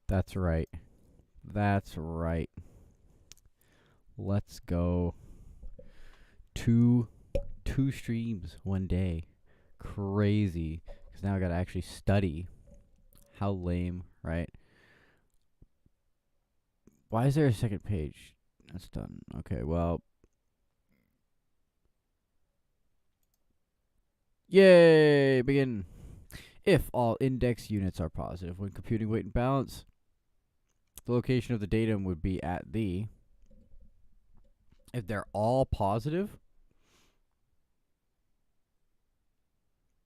That's right. That's right. Let's go. Two streams one day. Crazy. Because now I gotta actually study. How lame, right? Why is there a second page? That's done. Okay, well. Yay! Begin. If all index units are positive when computing weight and balance, the location of the datum would be at the. If they're all positive,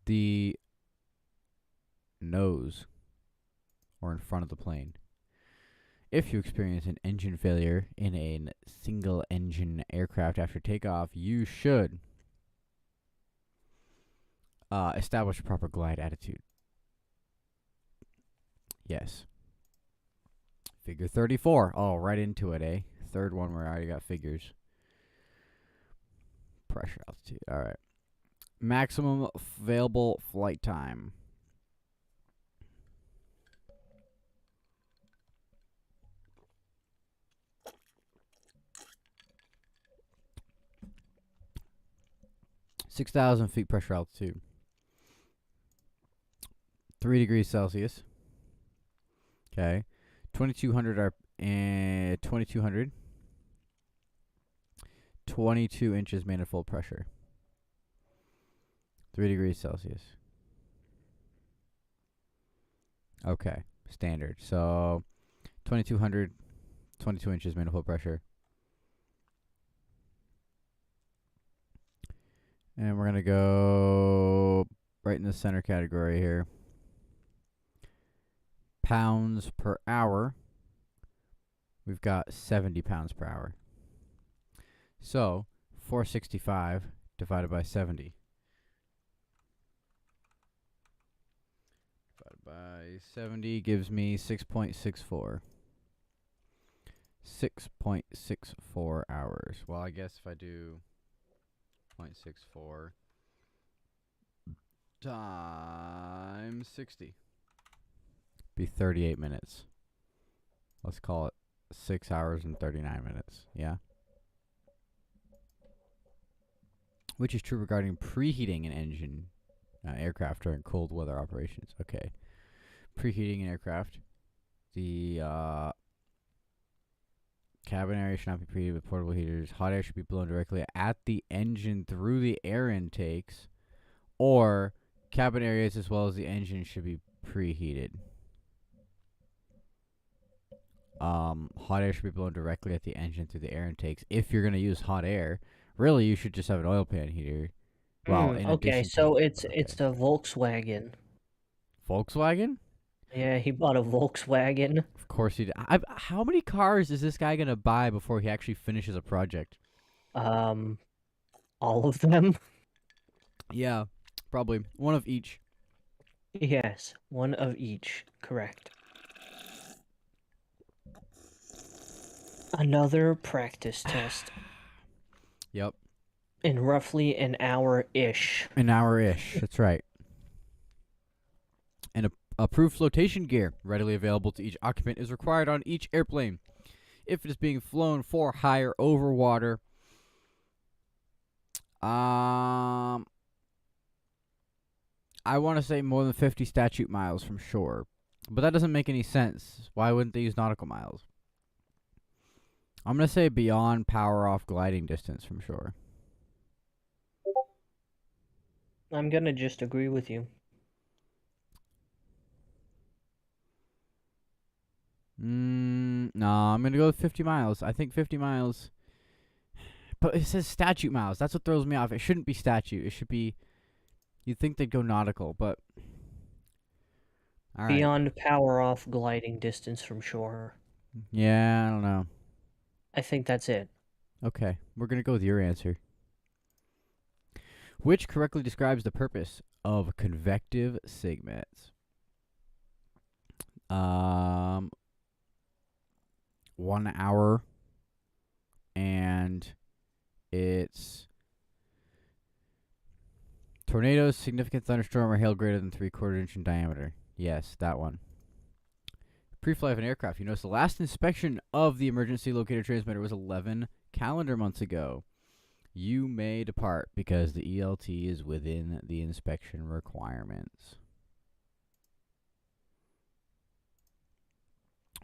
the nose or in front of the plane. If you experience an engine failure in a single engine aircraft after takeoff, you should establish a proper glide attitude. Yes. Figure 34. Oh, right into it, eh? Third one where I already got figures. Pressure altitude. All right. Maximum available flight time. (6,000 feet pressure altitude). 3 degrees Celsius. Okay. 2200 2200. 22 inches manifold pressure. 3 degrees Celsius. Okay. Standard. So 2200, 22 inches manifold pressure. And we're going to go right in the center category here. Pounds per hour. We've got 70 pounds per hour. So 465 divided by 70. Divided by 70 gives me 6.64. 6.64 hours. Well, I guess if I do 0.64 times 60, be 38 minutes. Let's call it 6 hours and 39 minutes. Yeah. Which is true regarding preheating an engine aircraft during cold weather operations. Okay. Preheating an aircraft. The cabin area should not be preheated with portable heaters. Hot air should be blown directly at the engine through the air intakes. Or cabin areas as well as the engine should be preheated. Hot air should be blown directly at the engine through the air intakes. If you're going to use hot air, really you should just have an oil pan heater. Well, in Okay, addition so to it's a Volkswagen. Volkswagen? Yeah, he bought a Volkswagen. Of course he did. How many cars is this guy going to buy before he actually finishes a project? All of them. Yeah, probably. One of each. Yes, one of each. Correct. Another practice test. Yep. In roughly an hour-ish. An hour-ish. That's right. And approved flotation gear readily available to each occupant is required on each airplane. If it is being flown for hire over water, I want to say more than 50 statute miles from shore. But that doesn't make any sense. Why wouldn't they use nautical miles? I'm going to say beyond power off gliding distance from shore. I'm gonna just agree with you. No, I'm going to go with 50 miles. I think 50 miles. But it says statute miles. That's what throws me off. It shouldn't be statute. It should be... You'd think they'd go nautical, but... All right. Beyond power off gliding distance from shore. Yeah, I don't know. I think that's it. Okay, we're going to go with your answer. Which correctly describes the purpose of convective segments? 1 hour, and it's tornadoes, significant thunderstorm, or hail greater than 3/4 inch in diameter. Yes, that one. Pre-flight of an aircraft. You notice the last inspection of the emergency locator transmitter was 11 calendar months ago. You may depart because the ELT is within the inspection requirements.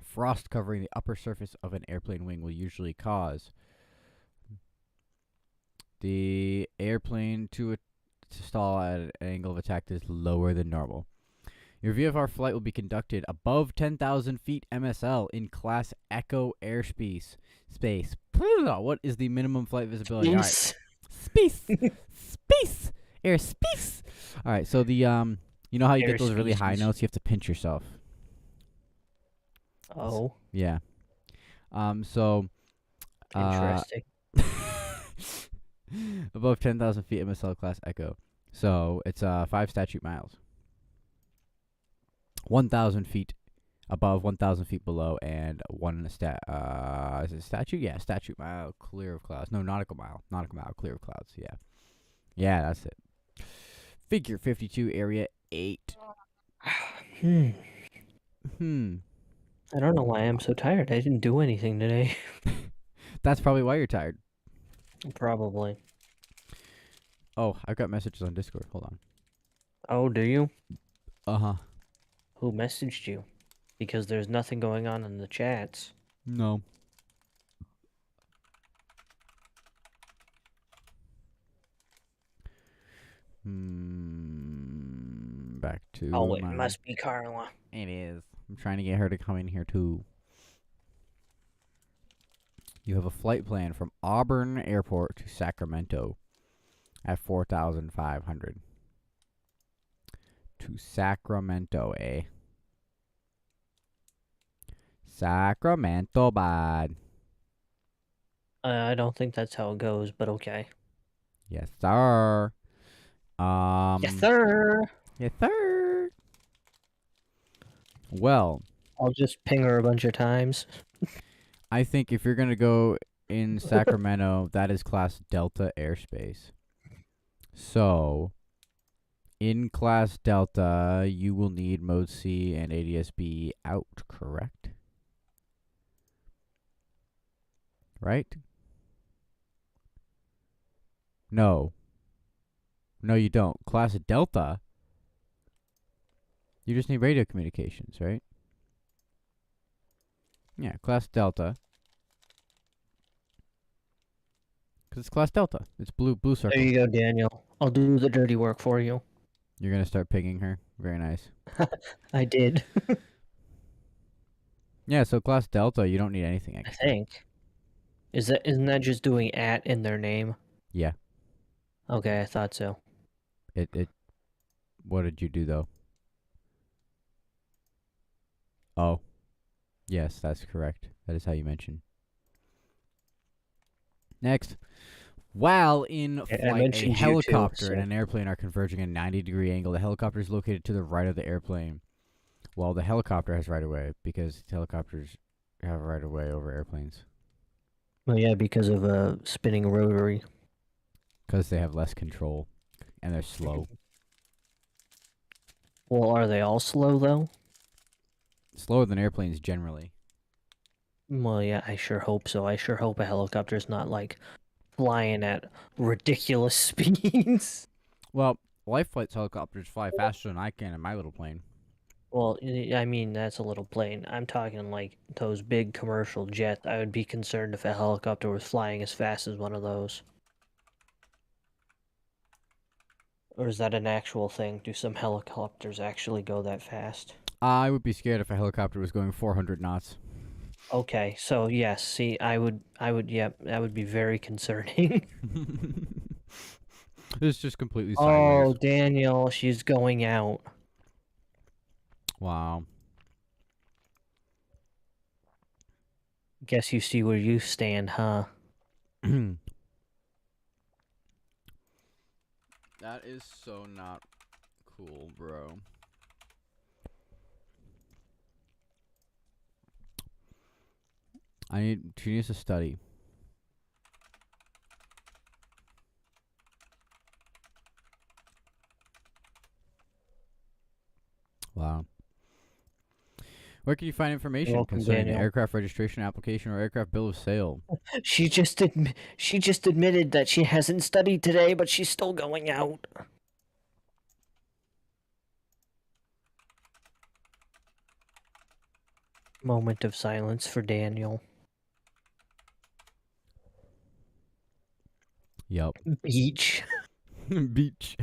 Frost covering the upper surface of an airplane wing will usually cause the airplane to stall at an angle of attack that is lower than normal. Your VFR flight will be conducted above 10,000 feet MSL in Class Echo airspace. What is the minimum flight visibility? All right. Space. Space. Airspace. All right, so the you know how you get those really high notes? You have to pinch yourself. Oh. Yeah. So Interesting. above 10,000 feet MSL Class Echo. So it's 5 statute miles. 1,000 feet above, 1,000 feet below, and is it statute? Yeah, statute mile clear of clouds. No, nautical mile clear of clouds. Yeah, that's it. Figure 52, area 8. I don't know why I'm so tired. I didn't do anything today. That's probably why you're tired. Probably. Oh, I've got messages on Discord. Hold on. Oh, do you? Uh-huh. Who messaged you? Because there's nothing going on in the chats. No. Back to Oh, it must be Carla. It is. I'm trying to get her to come in here too. You have a flight plan from Auburn Airport to Sacramento at 4,500. To Sacramento, eh? Sacramento, bad. I don't think that's how it goes, but okay. Yes, sir. Yes, sir. Yes, sir. Well, I'll just ping her a bunch of times. I think if you're going to go in Sacramento, that is Class Delta airspace. So, in Class Delta, you will need Mode C and ADS-B out, correct? Right? No. No, you don't. Class Delta, you just need radio communications, right? Yeah, Class Delta. Because it's Class Delta. It's blue circle. There you go, Daniel. I'll do the dirty work for you. You're going to start pinging her? Very nice. I did. Yeah, so Class Delta, you don't need anything I extra. think. Isn't that just doing @ in their name? Yeah. Okay, I thought so. What did you do, though? Oh. Yes, that's correct. That is how you mention. Next. While in flight, a helicopter and an airplane are converging at a 90-degree angle. The helicopter is located to the right of the airplane. Well, the helicopter has right of way because helicopters have right of way over airplanes. Well, yeah, because of a spinning rotary. Because they have less control and they're slow. Well, are they all slow, though? Slower than airplanes generally. Well, yeah, I sure hope so. I sure hope a helicopter's not, like, flying at ridiculous speeds. Well, life flight helicopters fly faster than I can in my little plane. Well, I mean, that's a little plane. I'm talking, like, those big commercial jets. I would be concerned if a helicopter was flying as fast as one of those. Or is that an actual thing? Do some helicopters actually go that fast? I would be scared if a helicopter was going 400 knots. Okay, so yes, see, I would, yeah, that would be very concerning. It's just completely sideways. Oh, Daniel, she's going out. Wow. Guess you see where you stand, huh? That is so not cool, bro. She needs to study. Wow. Where can you find You're information welcome, concerning the Daniel. aircraft registration application or aircraft bill of sale? She just admitted that she hasn't studied today, but she's still going out. Moment of silence for Daniel. Yup. Beach. Beach.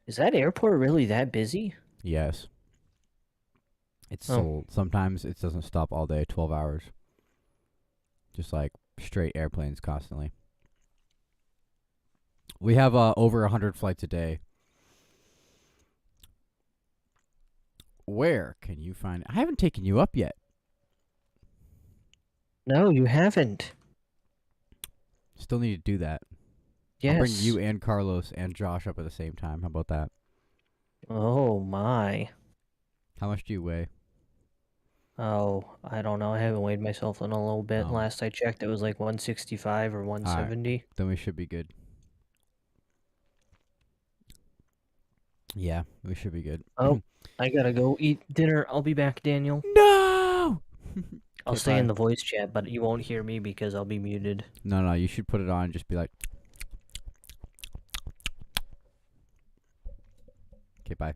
Is that airport really that busy? Yes. It's Oh. sold. Sometimes it doesn't stop all day, 12 hours. Just like straight airplanes constantly. We have over 100 flights a day. Where can you find... I haven't taken you up yet. No, you haven't. Still need to do that. Yes. I'll bring you and Carlos and Josh up at the same time. How about that? Oh, my. How much do you weigh? Oh, I don't know. I haven't weighed myself in a little bit. Oh. Last I checked, it was like 165 or 170. Then we should be good. Yeah, we should be good. Oh, I gotta go eat dinner. I'll be back, Daniel. No! I'll Okay, stay in bye. the voice chat, but you won't hear me because I'll be muted. No, you should put it on and just be like... Okay, bye.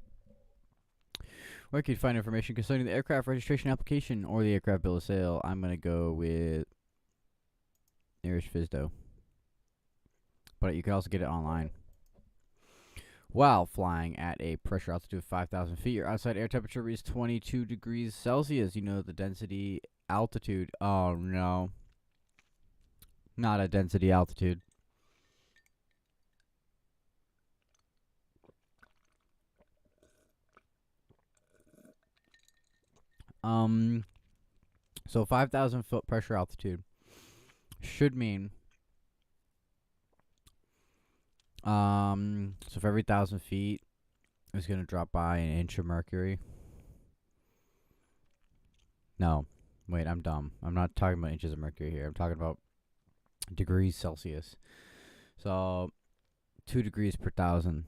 Where can you find information concerning the aircraft registration application or the aircraft bill of sale? I'm going to go with nearest FSDO. But you can also get it online. While flying at a pressure altitude of 5,000 feet, your outside air temperature is 22 degrees Celsius. You know the density altitude. Oh, no. Not a density altitude. So 5,000 foot pressure altitude should mean, so for every 1,000 feet, it's going to drop by an inch of mercury. No, wait, I'm dumb. I'm not talking about inches of mercury here. I'm talking about degrees Celsius. So 2 degrees per 1,000.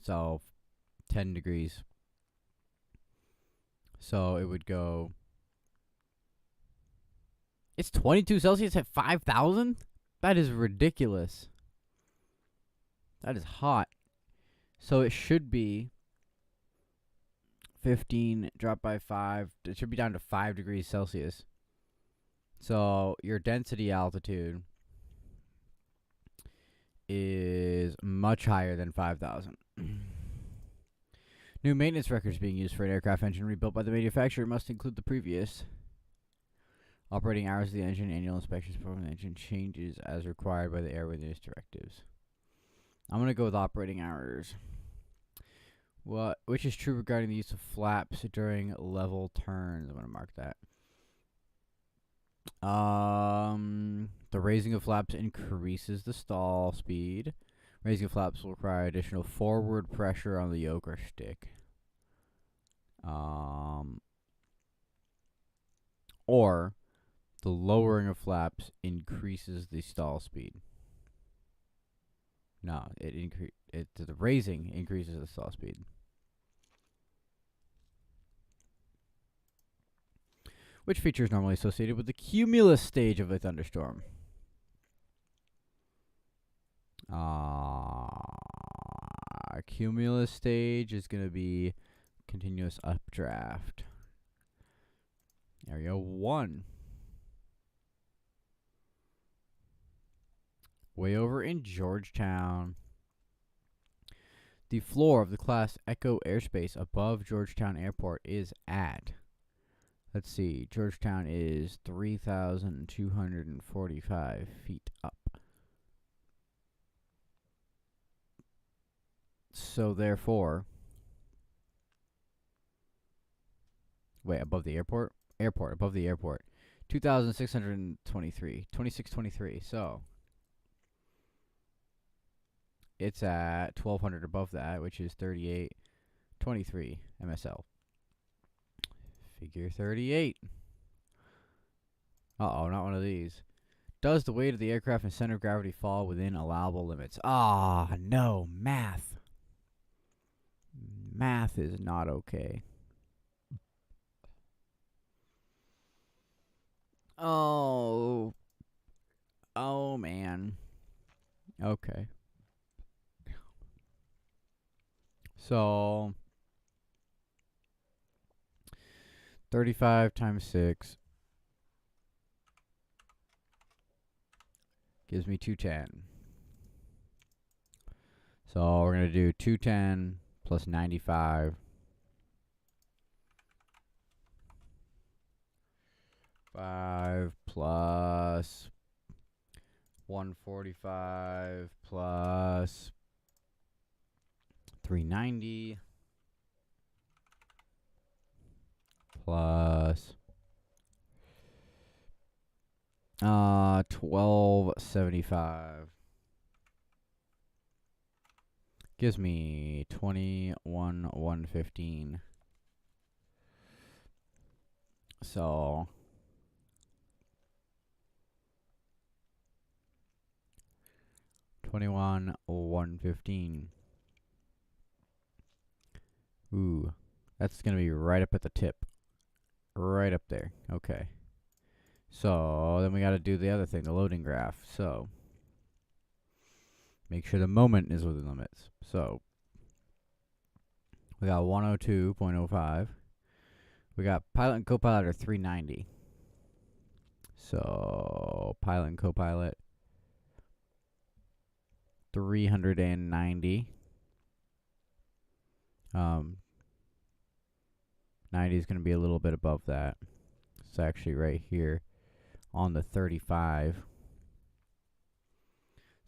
So 10 degrees. So it would go... It's 22 Celsius at 5,000? That is ridiculous. That is hot. So it should be 15 dropped by 5. It should be down to 5 degrees Celsius. So your density altitude is much higher than 5,000. New maintenance records being used for an aircraft engine rebuilt by the manufacturer must include the previous. Operating hours of the engine, annual inspections performed the engine changes as required by the airworthiness directives. I'm going to go with operating hours. Which is true regarding the use of flaps during level turns. I'm going to mark that. The raising of flaps increases the stall speed. Raising of flaps will require additional forward pressure on the yoke or stick. Or the lowering of flaps increases the stall speed. No, the raising increases the stall speed. Which feature is normally associated with the cumulus stage of a thunderstorm? Cumulus stage is going to be continuous updraft. Area 1. Way over in Georgetown. The floor of the Class Echo airspace above Georgetown Airport is at... Let's see. Georgetown is 3,245 feet up. So therefore... Wait, above the airport? Airport, above the airport. 2,623. 2623. So... It's at 1,200 above that, which is 3823 MSL. Figure 38. Uh-oh, not one of these. Does the weight of the aircraft and center of gravity fall within allowable limits? Ah, no. Math. Math is not okay. Oh. Oh, man. Okay. So, 35 times 6 gives me 210. So, we're going to do 210 plus 95. 5 plus 145 plus 390 plus 1275 gives me 21,115. So 21,115. Ooh, that's gonna be right up at the tip. Right up there. Okay. So then we got to do the other thing, the loading graph. So make sure the moment is within limits. So we got 102.05. We got pilot and co-pilot are 390. So pilot and co-pilot 390. 90 is going to be a little bit above that. It's actually right here on the 35.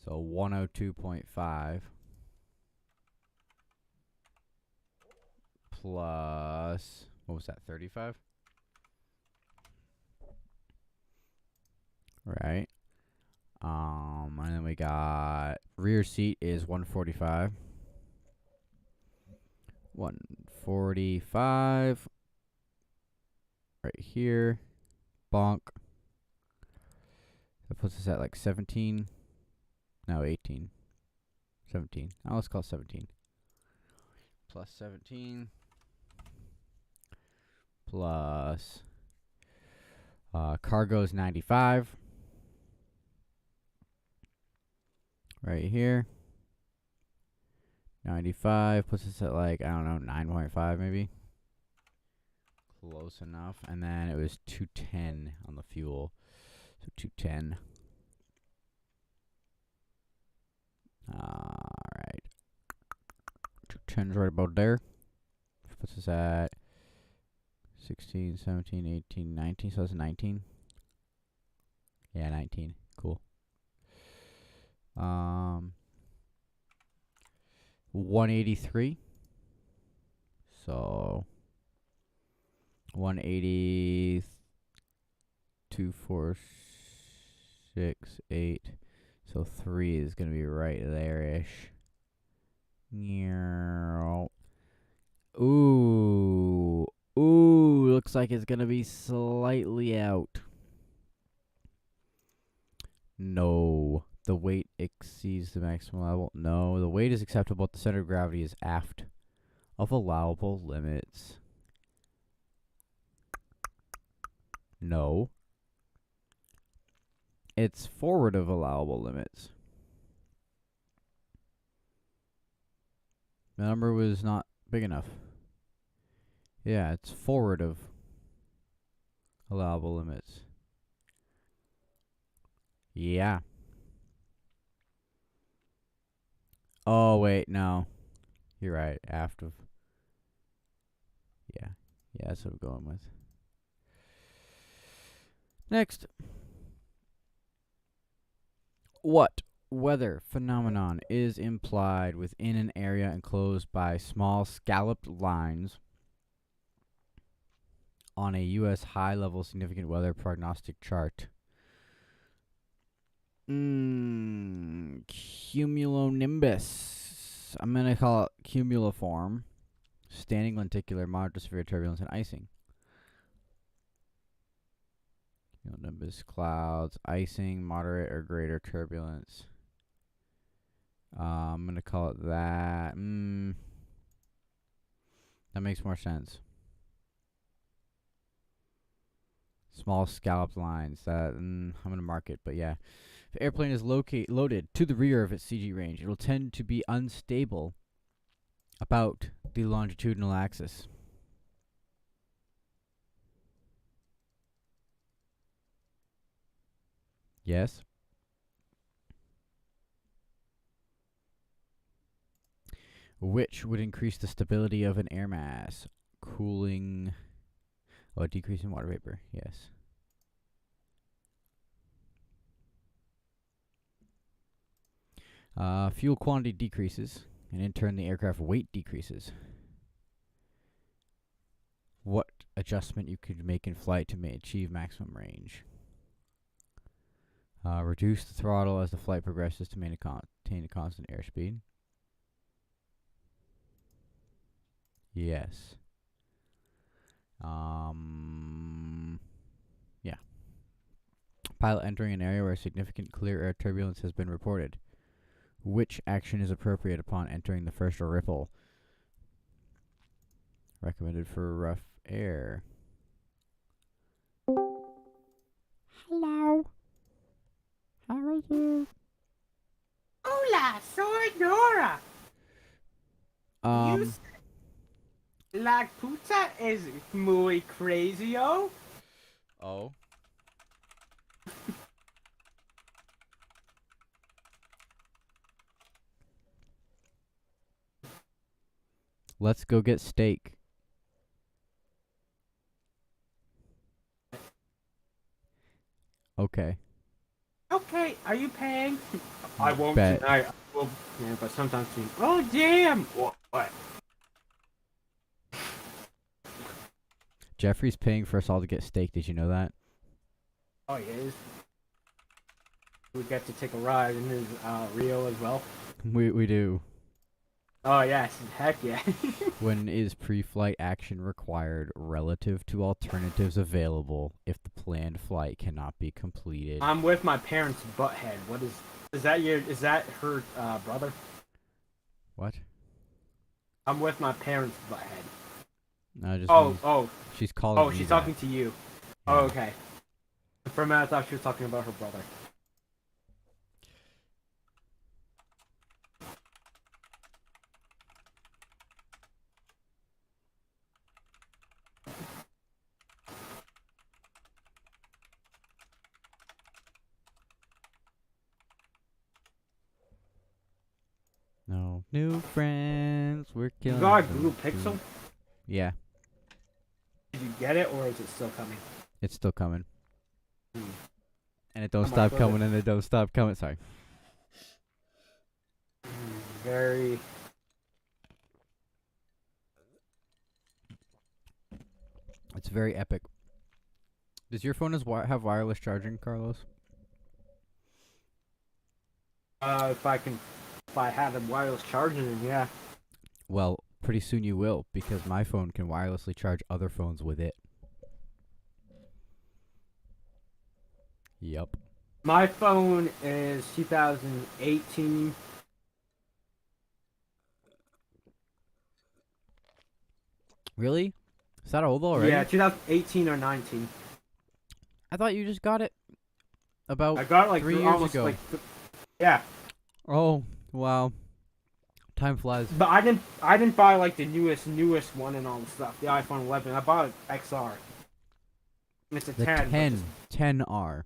So 102.5 plus, what was that, 35? Right. And then we got rear seat is 145. 145 right here. Bonk. That puts us at like 17. No, 18. 17. Oh, let's call it 17. Plus 17. Plus cargo is 95. Right here. 95 puts us at like, I don't know, 9.5 maybe. Close enough. And then it was 210 on the fuel. So 210. Alright. 210's right about there. Which puts us at 16, 17, 18, 19. So that's 19. Yeah, 19. Cool. 183. So 180, 2, 4, 6, 8. So 3 is going to be right there-ish. Ooh. Ooh, looks like it's going to be slightly out. No. The weight exceeds the maximum level. No, the weight is acceptable, but the center of gravity is aft of allowable limits. No. It's forward of allowable limits. The number was not big enough. Yeah, it's forward of allowable limits. Yeah. Oh, wait, no. You're right. Aft of. Yeah. Yeah, that's what I'm going with. Next. What weather phenomenon is implied within an area enclosed by small scalloped lines on a U.S. high-level significant weather prognostic chart? Cumulonimbus. I'm going to call it cumuliform. Standing lenticular, moderate to severe turbulence, and icing. Cumulonimbus clouds, icing, moderate or greater turbulence. I'm gonna call it that. That makes more sense. Small scalloped lines. That I'm gonna mark it, but yeah. If the airplane is loaded to the rear of its CG range, it will tend to be unstable about the longitudinal axis. Yes. Which would increase the stability of an air mass. Cooling. Oh, decrease in water vapor. Yes. Fuel quantity decreases, and in turn the aircraft weight decreases. What adjustment you could make in flight to achieve maximum range? Reduce the throttle as the flight progresses to maintain a constant airspeed. Yes. Yeah. Pilot entering an area where significant clear air turbulence has been reported. Which action is appropriate upon entering the first ripple? Recommended for rough air. Hello. How are you? Hola, soy Nora. La puta es muy crazy-o. Oh. Let's go get steak. Okay. Okay, are you paying? I won't Bet. tonight. I will, yeah, but sometimes soon. Oh, damn! What? Jeffrey's paying for us all to get steak. Did you know that? Oh, he is. We get to take a ride in his Rio as well. We do. Oh, yes. Heck yeah. When is pre-flight action required relative to alternatives available if the planned flight cannot be completed? I'm with my parents' butthead. What is that her brother? What? I'm with my parents' butthead. No, just she's calling Oh, me she's that. talking to you. Yeah. Oh, okay. For a minute, I thought she was talking about her brother. No new friends. We're You killing. got a Google Pixel? Yeah, Did you get it, or is it still coming? it's still coming. Hmm. And it don't How much stop was coming, it? and it don't stop coming. Sorry. Very. It's very epic. Does your phone have wireless charging, Carlos? If I had a wireless charger, then yeah. Well, pretty soon you will, because my phone can wirelessly charge other phones with it. Yup. My phone is 2018. Really? Is that old already? Yeah, 2018 or 19. I thought you just got it about I got it like 3 years almost ago. yeah. Oh, wow. Time flies. But I didn't buy like the newest one and all the stuff. The iPhone 11. I bought an XR. It's a The 10. 10R.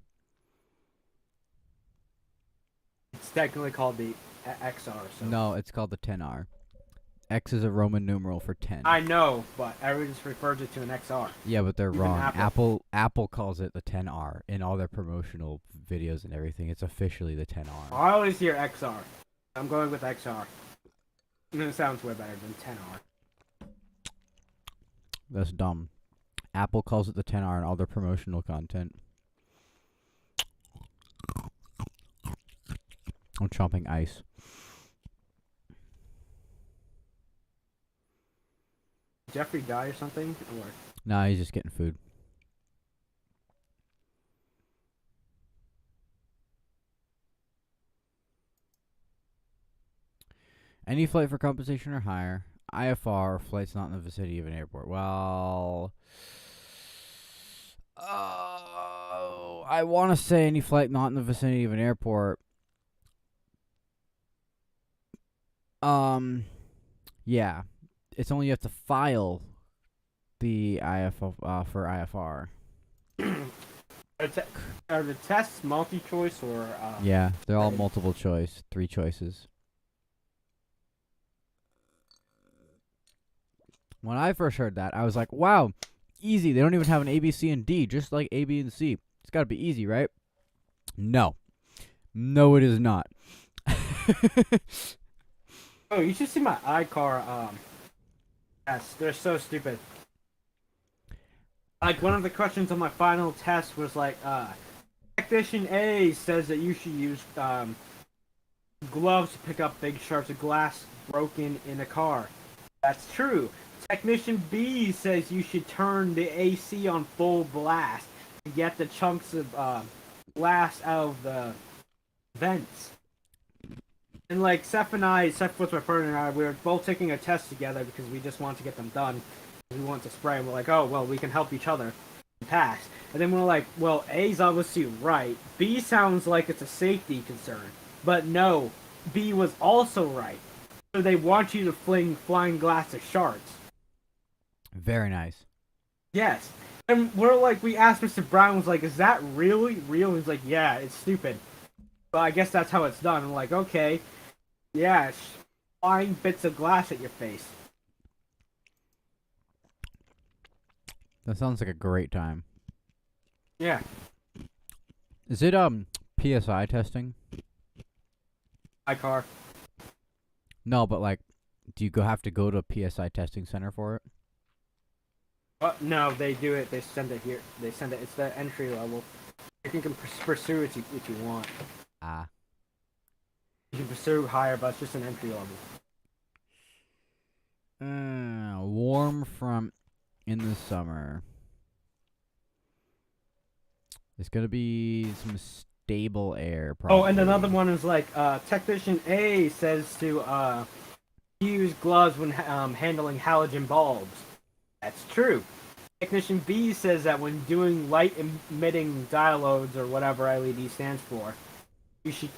It's technically called the XR. So. No, it's called the 10R. X is a Roman numeral for 10. I know, but everyone just refers it to an XR. Yeah, but they're Even wrong. Apple. Apple calls it the 10R in all their promotional videos and everything. It's officially the 10R. I always hear XR. I'm going with XR. It sounds way better than 10R. That's dumb. Apple calls it the 10R in all their promotional content. I'm chomping ice. Jeffrey die or something? Or Nah, he's just getting food. Any flight for compensation or higher. IFR, flights not in the vicinity of an airport. Well, I want to say any flight not in the vicinity of an airport. Yeah. It's only you have to file the for IFR. Are the tests multi-choice or? Yeah, they're all multiple choice, 3 choices. When I first heard that, I was like, wow, easy. They don't even have an A, B, C, and D, just like A, B, and C. It's got to be easy, right? No. No, it is not. Oh, you should see my iCar tests. They're so stupid. Like, one of the questions on my final test was like, Technician A says that you should use gloves to pick up big shards of glass broken in a car. That's true. Technician B says you should turn the AC on full blast to get the chunks of glass out of the vents. And like Seth was my partner and I, we were both taking a test together because we just wanted to get them done. We want to spray, and we're like, oh, well, we can help each other pass. And then we're like, well, A's obviously right. B sounds like it's a safety concern. But no, B was also right. So they want you to fling flying glass at shards. Very nice. Yes. And we're like, we asked Mr. Brown, was like, is that really real? He's like, yeah, it's stupid. But I guess that's how it's done. I'm like, okay. Yeah, flying bits of glass at your face. That sounds like a great time. Yeah. Is it PSI testing? iCar. No, but like, do you have to go to a PSI testing center for it? No, they do it. They send it here. They send it. It's the entry level. You can pursue it if you want. Ah. You can pursue higher, but it's just an entry level. Warm front in the summer. There's gonna be some stable air. Probably. Oh, and another one is like Technician A says to use gloves when handling halogen bulbs. That's true. Technician B says that when doing light emitting diodes or whatever LED stands for, you should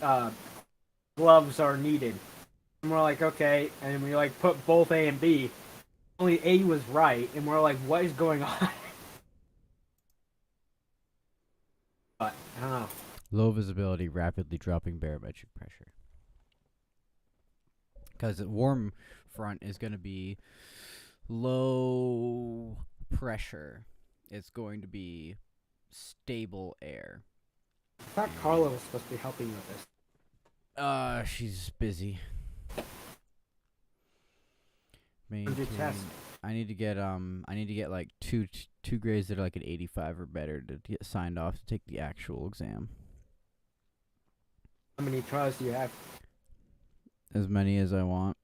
gloves are needed. And we're like, okay, and we like put both A and B. Only A was right, and we're like, what is going on? But I don't know. Low visibility, rapidly dropping barometric pressure. Because warm front is going to be low pressure. It's going to be stable air. I thought Carla was supposed to be helping with this. She's busy. Test. I need to get like two grades that are like an 85 or better to get signed off to take the actual exam. How many tries do you have? As many as I want.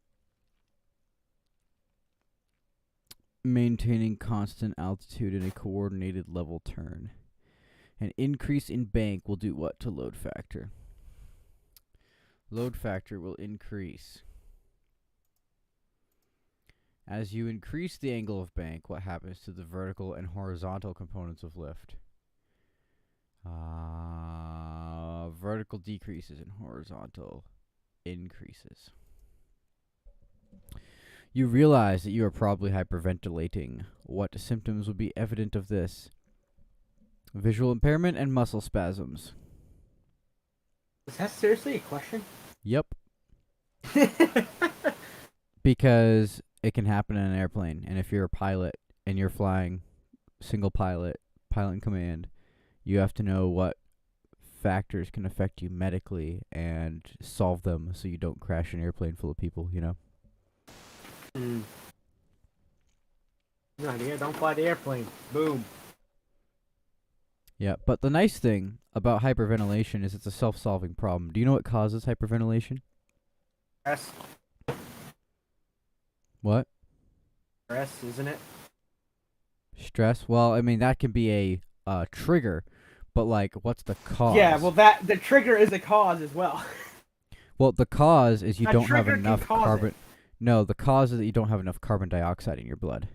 Maintaining constant altitude in a coordinated level turn. An increase in bank will do what to load factor? Load factor will increase. As you increase the angle of bank, what happens to the vertical and horizontal components of lift? Vertical decreases and horizontal increases. You realize that you are probably hyperventilating. What symptoms would be evident of this? Visual impairment and muscle spasms. Is that seriously a question? Yep. Because it can happen in an airplane, and if you're a pilot and you're flying single pilot in command, you have to know what factors can affect you medically and solve them so you don't crash an airplane full of people, you know? No idea. Don't fly the airplane. Boom. Yeah, but the nice thing about hyperventilation is it's a self-solving problem. Do you know what causes hyperventilation? Stress. What? Stress, isn't it? Stress? Well, I mean, that can be a trigger, but, like, what's the cause? Yeah, well, the trigger is a cause as well. Well, the cause is you A don't have trigger can enough cause carbon. it. No, the cause is that you don't have enough carbon dioxide in your blood.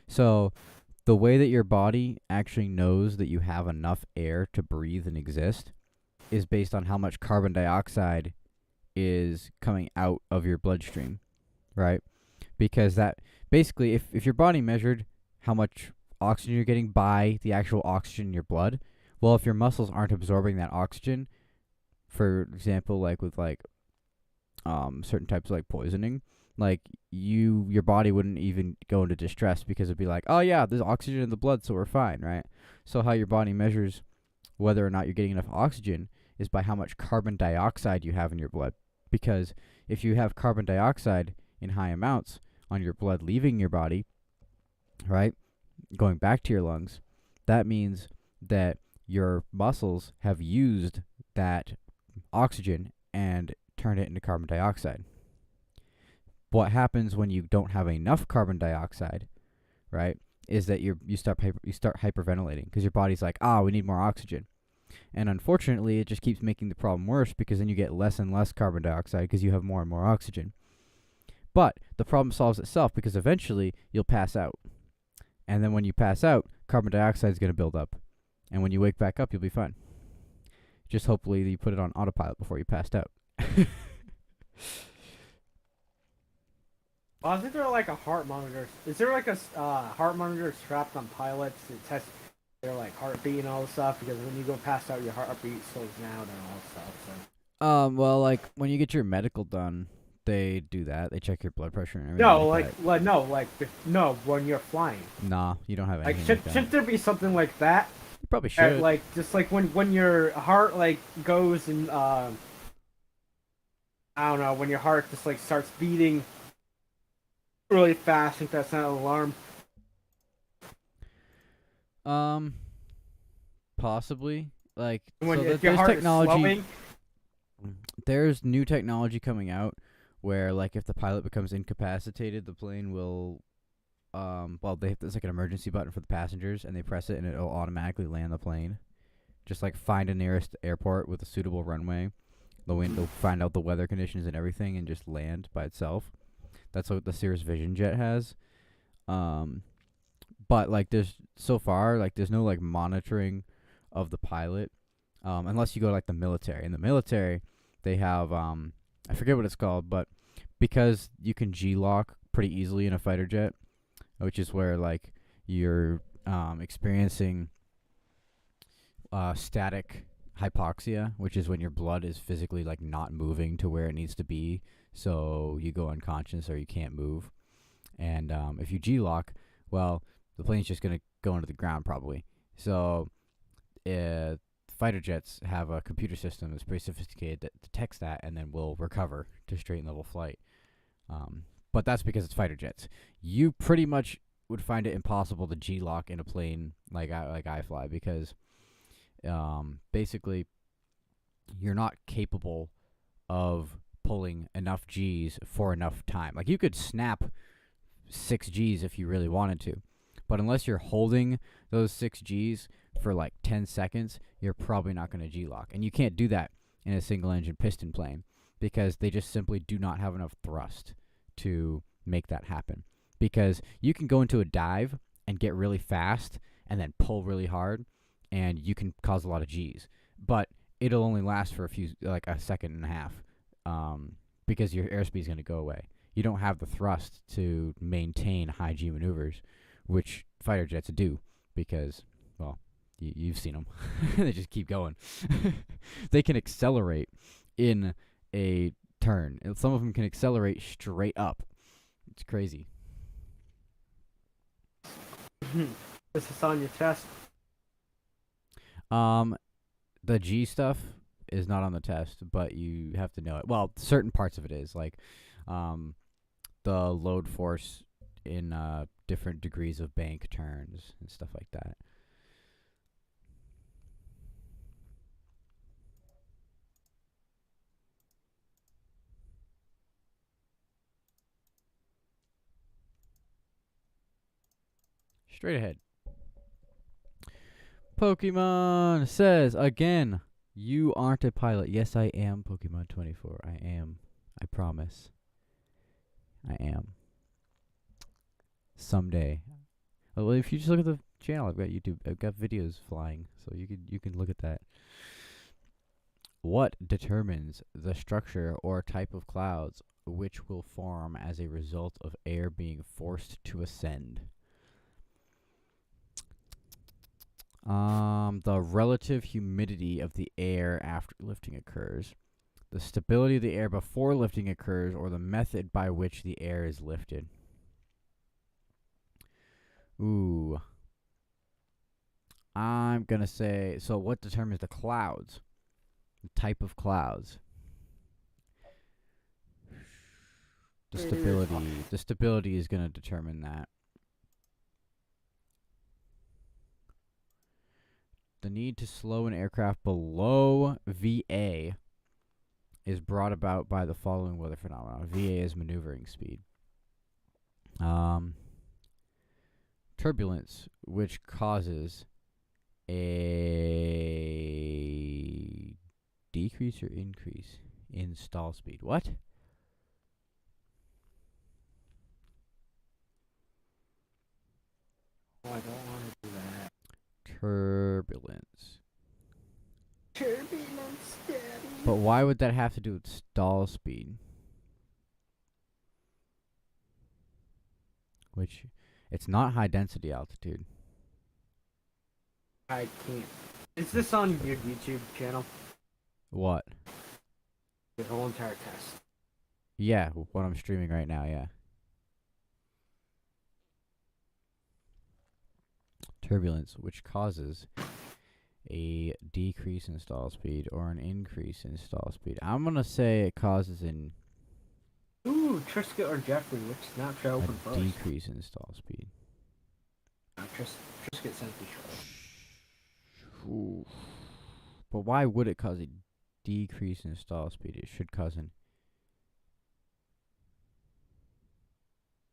So, the way that your body actually knows that you have enough air to breathe and exist is based on how much carbon dioxide is coming out of your bloodstream, right? Because that basically, if your body measured how much oxygen you're getting by the actual oxygen in your blood, well, if your muscles aren't absorbing that oxygen, for example, like with certain types of like poisoning, like your body wouldn't even go into distress because it'd be like, oh yeah, there's oxygen in the blood, so we're fine, right? So how your body measures whether or not you're getting enough oxygen is by how much carbon dioxide you have in your blood. Because if you have carbon dioxide in high amounts on your blood leaving your body, right, going back to your lungs, that means that your muscles have used that oxygen and turned it into carbon dioxide. What happens when you don't have enough carbon dioxide, right, is that you start hyperventilating because your body's like, we need more oxygen. And unfortunately, it just keeps making the problem worse because then you get less and less carbon dioxide because you have more and more oxygen. But the problem solves itself because eventually you'll pass out. And then when you pass out, carbon dioxide is going to build up. And when you wake back up, you'll be fine. Just hopefully you put it on autopilot before you passed out. Well, isn't there like a heart monitor? Is there like a heart monitor strapped on pilots to test their like heartbeat and all the stuff? Because when you go past out, your heartbeat slows down and all that stuff. So. Well, like when you get your medical done, they do that. They check your blood pressure and everything. No, when you're flying. Nah, you don't have anything Like, like that. shouldn't there be something like that? You probably should. Like, just like when your heart like goes and I don't know, when your heart just like starts beating really fast. I think that's not an alarm. Possibly. Like, When so if your there's heart technology. is slowing. There's new technology coming out where, like, if the pilot becomes incapacitated, the plane will, there's like an emergency button for the passengers, and they press it, and it'll automatically land the plane. Just like find a nearest airport with a suitable runway. They'll find out the weather conditions and everything, and just land by itself. That's what the Cirrus Vision jet has. But like, there's no like monitoring of the pilot, unless you go to like the military. In the military, they have I forget what it's called, but because you can G-lock pretty easily in a fighter jet, which is where like you're experiencing static hypoxia, which is when your blood is physically like not moving to where it needs to be, so you go unconscious or you can't move. And if you G-lock, well, the plane's just gonna go into the ground probably. So fighter jets have a computer system that's pretty sophisticated that detects that and then will recover to straight and level flight. But that's because it's fighter jets. You pretty much would find it impossible to G-lock in a plane like I fly because basically you're not capable of pulling enough G's for enough time. Like, you could snap 6 G's if you really wanted to, but unless you're holding those 6 G's for like 10 seconds, you're probably not going to G-lock. And you can't do that in a single engine piston plane because they just simply do not have enough thrust to make that happen. Because you can go into a dive and get really fast and then pull really hard, and you can cause a lot of G's, but it'll only last for a second and a half, because your airspeed is going to go away. You don't have the thrust to maintain high G maneuvers, which fighter jets do because, well, you've seen them. They just keep going. They can accelerate in a turn, and some of them can accelerate straight up. It's crazy. This is on your test. The G stuff is not on the test, but you have to know it. Well, certain parts of it is, like, the load force in different degrees of bank turns and stuff like that. Straight ahead. Pokemon says again, You aren't a pilot. Yes, I am, Pokemon 24. I am. I promise. I am. Someday. Well, if you just look at the channel, I've got YouTube. I've got videos flying, so you can look at that. What determines the structure or type of clouds which will form as a result of air being forced to ascend? The relative humidity of the air after lifting occurs, the stability of the air before lifting occurs, or the method by which the air is lifted. Ooh. I'm going to say, so what determines the clouds? The type of clouds. The stability. The stability is going to determine that. The need to slow an aircraft below VA is brought about by the following weather phenomena. VA is maneuvering speed. Turbulence, which causes a decrease or increase in stall speed. What? Oh, I don't want to do that. Turbulence. Turbulence, Daddy. But why would that have to do with stall speed? Which, it's not high density altitude. I can't. Is this on your YouTube channel? What? The whole entire test. Yeah, what I'm streaming right now, yeah. Turbulence, which causes a decrease in stall speed or an increase in stall speed. I'm going to say it causes an Ooh, Trisket or Jeffrey, which is not to open a first. decrease in stall speed. Trisket sent the show. Ooh. But why would it cause a decrease in stall speed? It should cause an...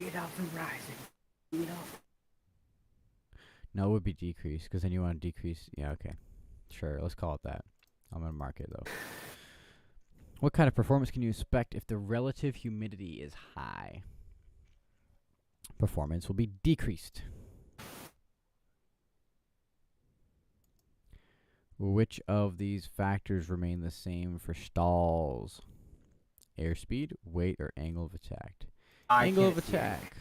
Get off and rising. Get off. No, it would be decrease, because then you want to decrease... Yeah, okay. Sure, let's call it that. I'm going to mark it, though. What kind of performance can you expect if the relative humidity is high? Performance will be decreased. Which of these factors remain the same for stalls? Airspeed, weight, or angle of attack? Angle of attack.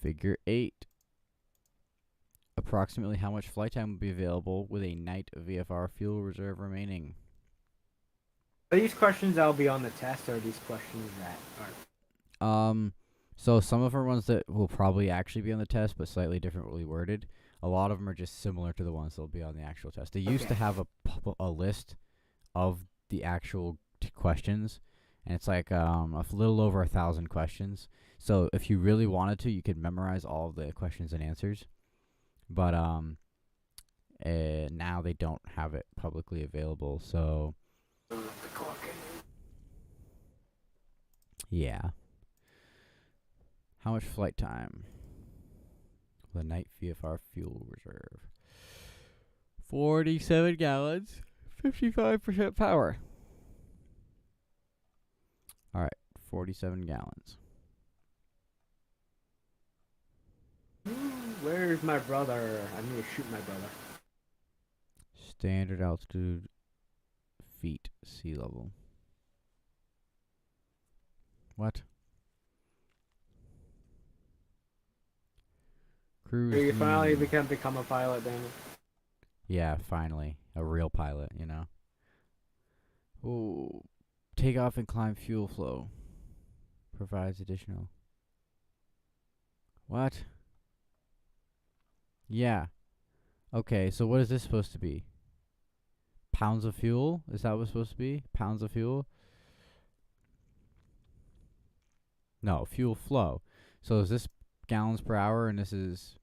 Figure 8. Approximately how much flight time will be available with a night of VFR fuel reserve remaining? Are these questions that'll be on the test, or are these questions that are... So some of them are ones that will probably actually be on the test, but slightly differently worded. A lot of them are just similar to the ones that'll be on the actual test. They used to have a list of the actual questions, and it's like a little over 1,000 questions. So if you really wanted to, you could memorize all of the questions and answers. But now they don't have it publicly available, so yeah. How much flight time? The night VFR fuel reserve. 47 gallons, 55% power. Alright, 47 gallons. Where's my brother? I need to shoot my brother. Standard altitude, feet, sea level. What? Cruise. You finally become a pilot, Daniel. Yeah, finally. A real pilot, you know. Ooh. Takeoff and climb fuel flow. Provides additional. What? Yeah. Okay, so what is this supposed to be? Pounds of fuel? Is that what it's supposed to be? Pounds of fuel? No, fuel flow. So is this gallons per hour, and this is...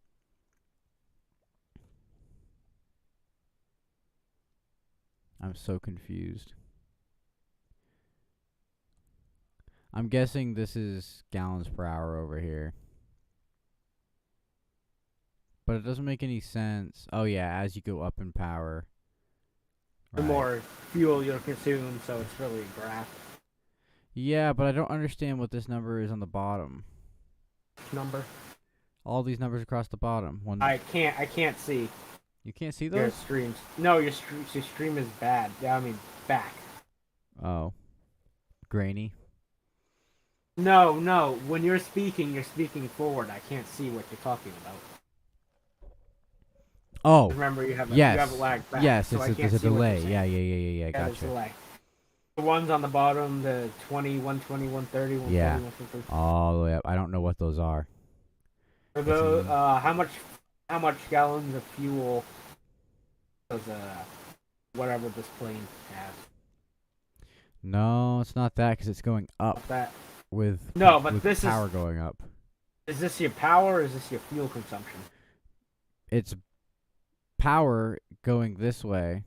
I'm so confused. I'm guessing this is gallons per hour over here. But it doesn't make any sense. Oh yeah, as you go up in power. the Right. more fuel you'll consume, so it's really a graph Yeah, but I don't understand what this number is on the bottom. number. All these numbers across the bottom. I can't see You can't see your those? streams. No, your stream is bad. Yeah, I mean back. Oh. Grainy. No. When you're speaking forward. I can't see what you're talking about. Oh. Remember, you have a Yes. lag back. Yes, so I there's can't a see what you're delay. saying. Yeah, Yeah, there's gotcha. a delay. The ones on the bottom, the 20, 120, 130, 140, Yeah. 150. All the way up. I don't know what those are. For the, how much gallons of fuel does whatever this plane has? No, it's not that because it's going up Not that. with No, but with this power going up. is this your power or is this your fuel consumption? It's power going this way.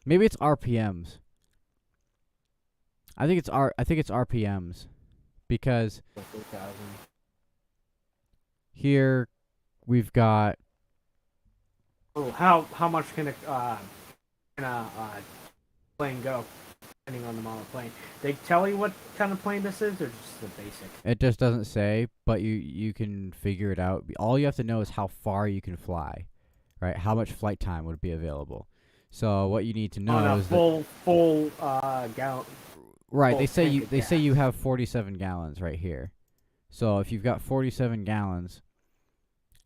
Maybe it's RPMs. I think it's RPMs because 4,000. here we've got Oh, how much can a plane go? Depending on the model of plane. They tell you what kind of plane this is, or just the basic? it just doesn't say, but you can figure it out. All you have to know is how far you can fly, right? How much flight time would be available. So what you need to know On a is full gallon. right. full They say tank of say gas. you have 47 gallons right here. So if you've got 47 gallons,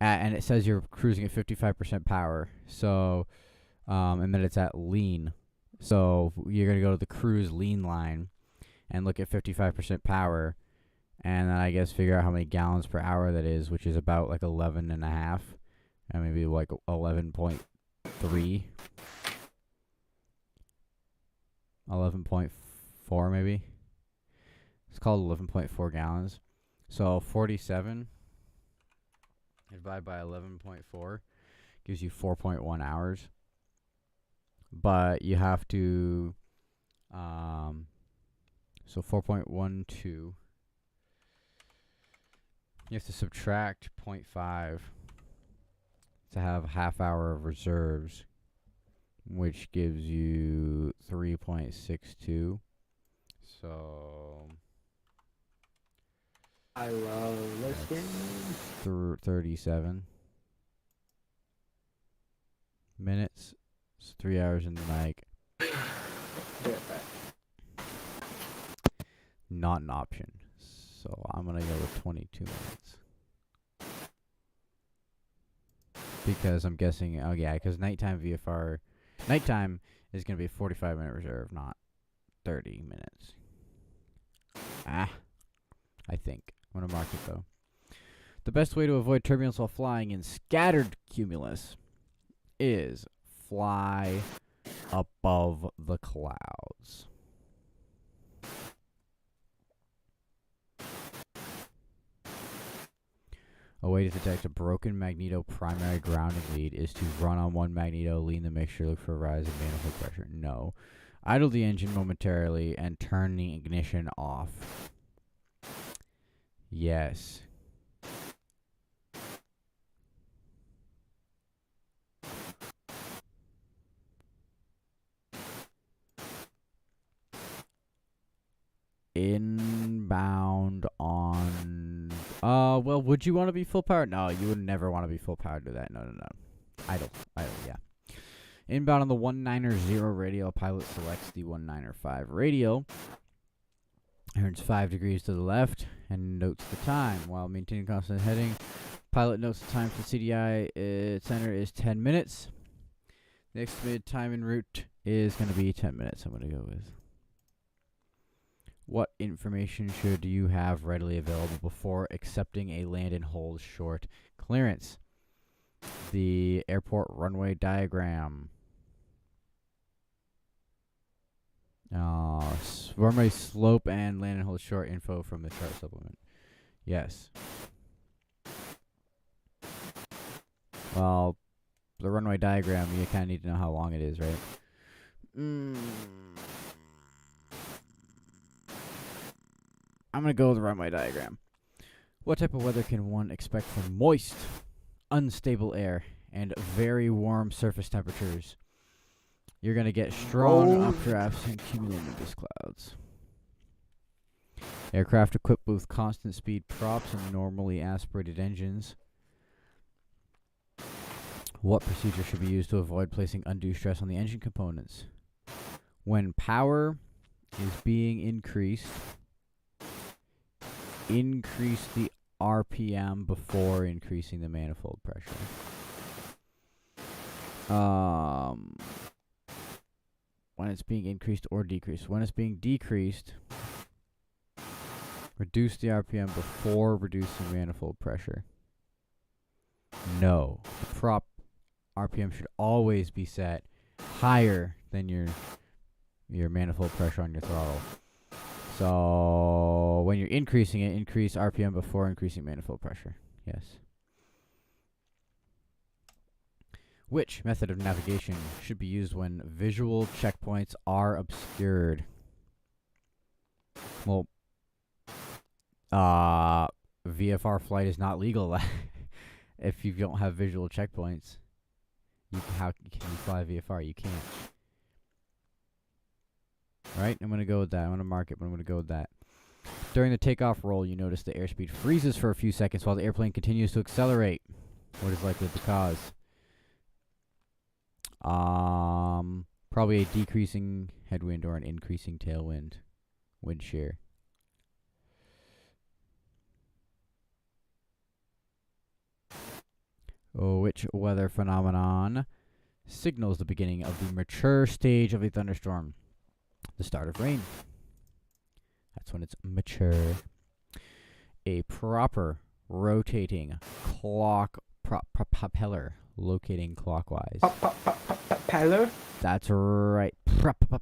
and it says you're cruising at 55% power, so and then it's at lean. So you're going to go to the cruise lean line and look at 55% power, and then I guess figure out how many gallons per hour that is, which is about like 11 and a half, and maybe like 11.3, 11.4 maybe. It's called 11.4 gallons. So 47 divided by 11.4 gives you 4.1 hours. But you have to, so 4.12, you have to subtract 0.5 to have a half hour of reserves, which gives you 3.62. So I love this game. 37 minutes. It's 3 hours in the night. Not an option. So I'm going to go with 22 minutes. Because I'm guessing, oh yeah, because nighttime VFR, nighttime is going to be a 45-minute reserve, not 30 minutes. I think. I'm going to mark it though. The best way to avoid turbulence while flying in scattered cumulus is fly above the clouds. A way to detect a broken Magneto primary grounding lead is to run on one Magneto, lean the mixture, look for a rise in manifold pressure. No. Idle the engine momentarily and turn the ignition off. Yes. Inbound on... well, would you want to be full powered? No, you would never want to be full powered to that. No. Idle, yeah. Inbound on the 190 radial, pilot selects the 195 radial. Turns 5 degrees to the left and notes the time. While maintaining constant heading, pilot notes the time for CDI center is 10 minutes. The estimated time en route is going to be 10 minutes. I'm going to go with. What information should you have readily available before accepting a land and hold short clearance? The airport runway diagram. Runway slope and land and hold short info from the chart supplement. Yes. Well, the runway diagram, you kind of need to know how long it is, right? I'm going to go with the runway diagram. What type of weather can one expect from moist, unstable air and very warm surface temperatures? You're going to get strong Oh. updrafts and cumulonimbus clouds. Aircraft equipped with constant speed props and normally aspirated engines. What procedure should be used to avoid placing undue stress on the engine components? When power is being increased, increase the RPM before increasing the manifold pressure. When it's being increased or decreased. When it's being decreased, reduce the RPM before reducing manifold pressure. No. The prop RPM should always be set higher than your manifold pressure on your throttle. So when you're increasing it, increase RPM before increasing manifold pressure. Yes. Which method of navigation should be used when visual checkpoints are obscured? Well, VFR flight is not legal if you don't have visual checkpoints. How can you fly VFR? You can't. Right? I'm going to go with that. I'm going to mark it, but I'm going to go with that. During the takeoff roll, you notice the airspeed freezes for a few seconds while the airplane continues to accelerate. What is likely the cause? Probably a decreasing headwind or an increasing tailwind. Wind shear. Which weather phenomenon signals the beginning of the mature stage of a thunderstorm? The start of rain. That's when it's mature. A proper rotating propeller locating clockwise. Propeller? That's right. Propeller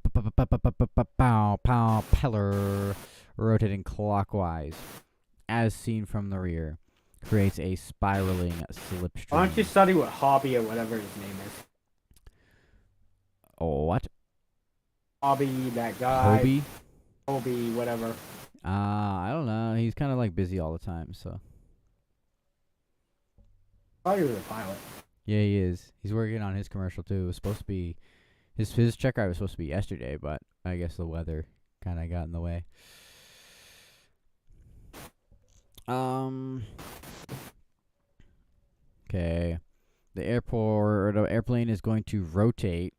rotating clockwise, as seen from the rear, creates a spiraling slipstream. Why don't you study what Hobby or whatever his name is? What? Hobby, that guy. Hobie? Hobby, whatever. I don't know. He's kind of like busy all the time, so. I thought he was a pilot. Yeah, he is. He's working on his commercial too. It was supposed to be his check ride was supposed to be yesterday, but I guess the weather kind of got in the way. Okay. The airplane is going to rotate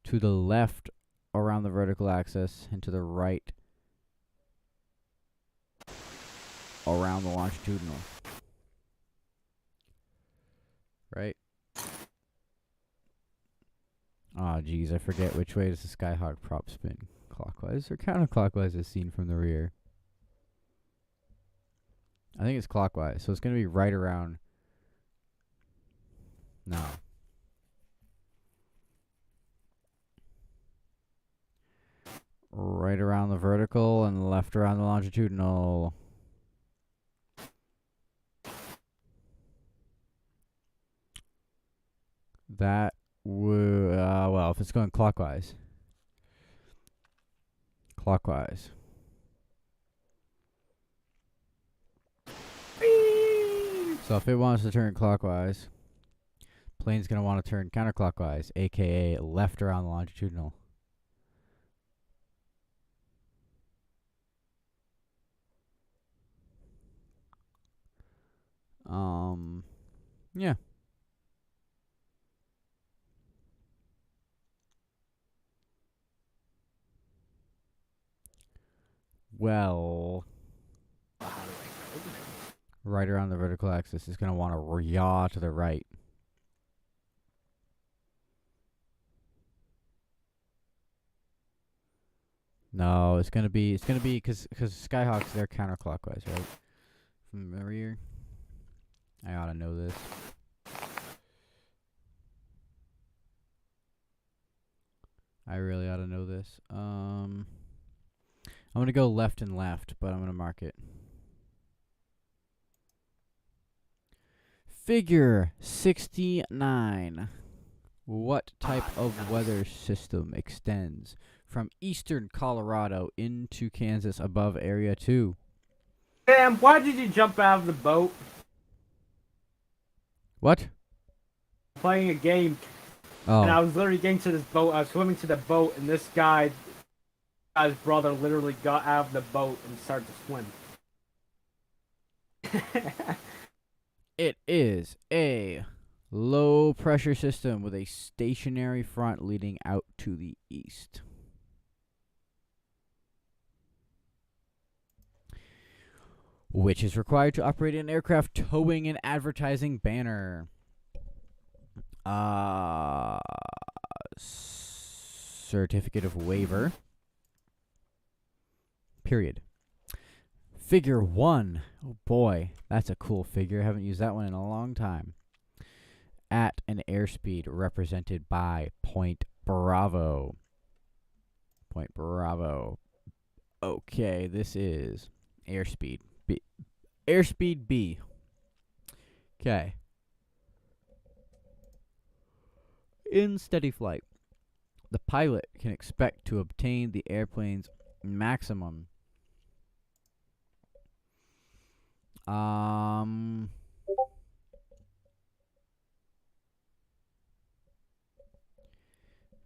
to the left around the vertical axis and to the right around the longitudinal. Right? Oh, geez, I forget which way does the Skyhawk prop spin. Clockwise or counterclockwise as seen from the rear? I think it's clockwise, so it's going to be right around. No. Right around the vertical and left around the longitudinal. That would, well, if it's going clockwise. Clockwise. So if it wants to turn clockwise, plane's going to want to turn counterclockwise, aka left around the longitudinal. Yeah. Well, right around the vertical axis is going to want to yaw to the right. No, it's going to be because Skyhawks, they're counterclockwise, right? From the rear. I ought to know this. I really ought to know this. I'm going to go left and left, but I'm going to mark it. Figure 69. What type of weather system extends from eastern Colorado into Kansas above Area 2? Sam, why did you jump out of the boat? What? Playing a game. And I Oh, was literally getting to this boat. I was swimming to the boat, and this guy's brother literally got out of the boat and started to swim. it is a low pressure system with a stationary front leading out to the east. Which is required to operate an aircraft towing an advertising banner. Certificate of waiver. Period. Figure 1. Oh boy, that's a cool figure. I haven't used that one in a long time. At an airspeed represented by Point Bravo. Point Bravo. Okay, this is airspeed B. Airspeed B. Okay. In steady flight, the pilot can expect to obtain the airplane's maximum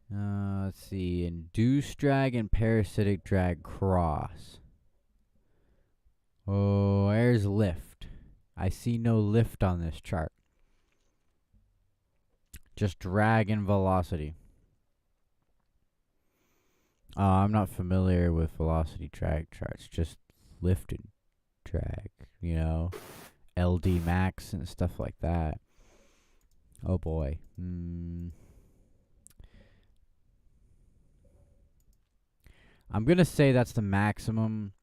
let's see, induced drag and parasitic drag cross. Oh, there's lift. I see no lift on this chart. Just drag and velocity. I'm not familiar with velocity drag charts. Just lift and drag, you know, LD max and stuff like that. Oh boy. I'm going to say that's the maximum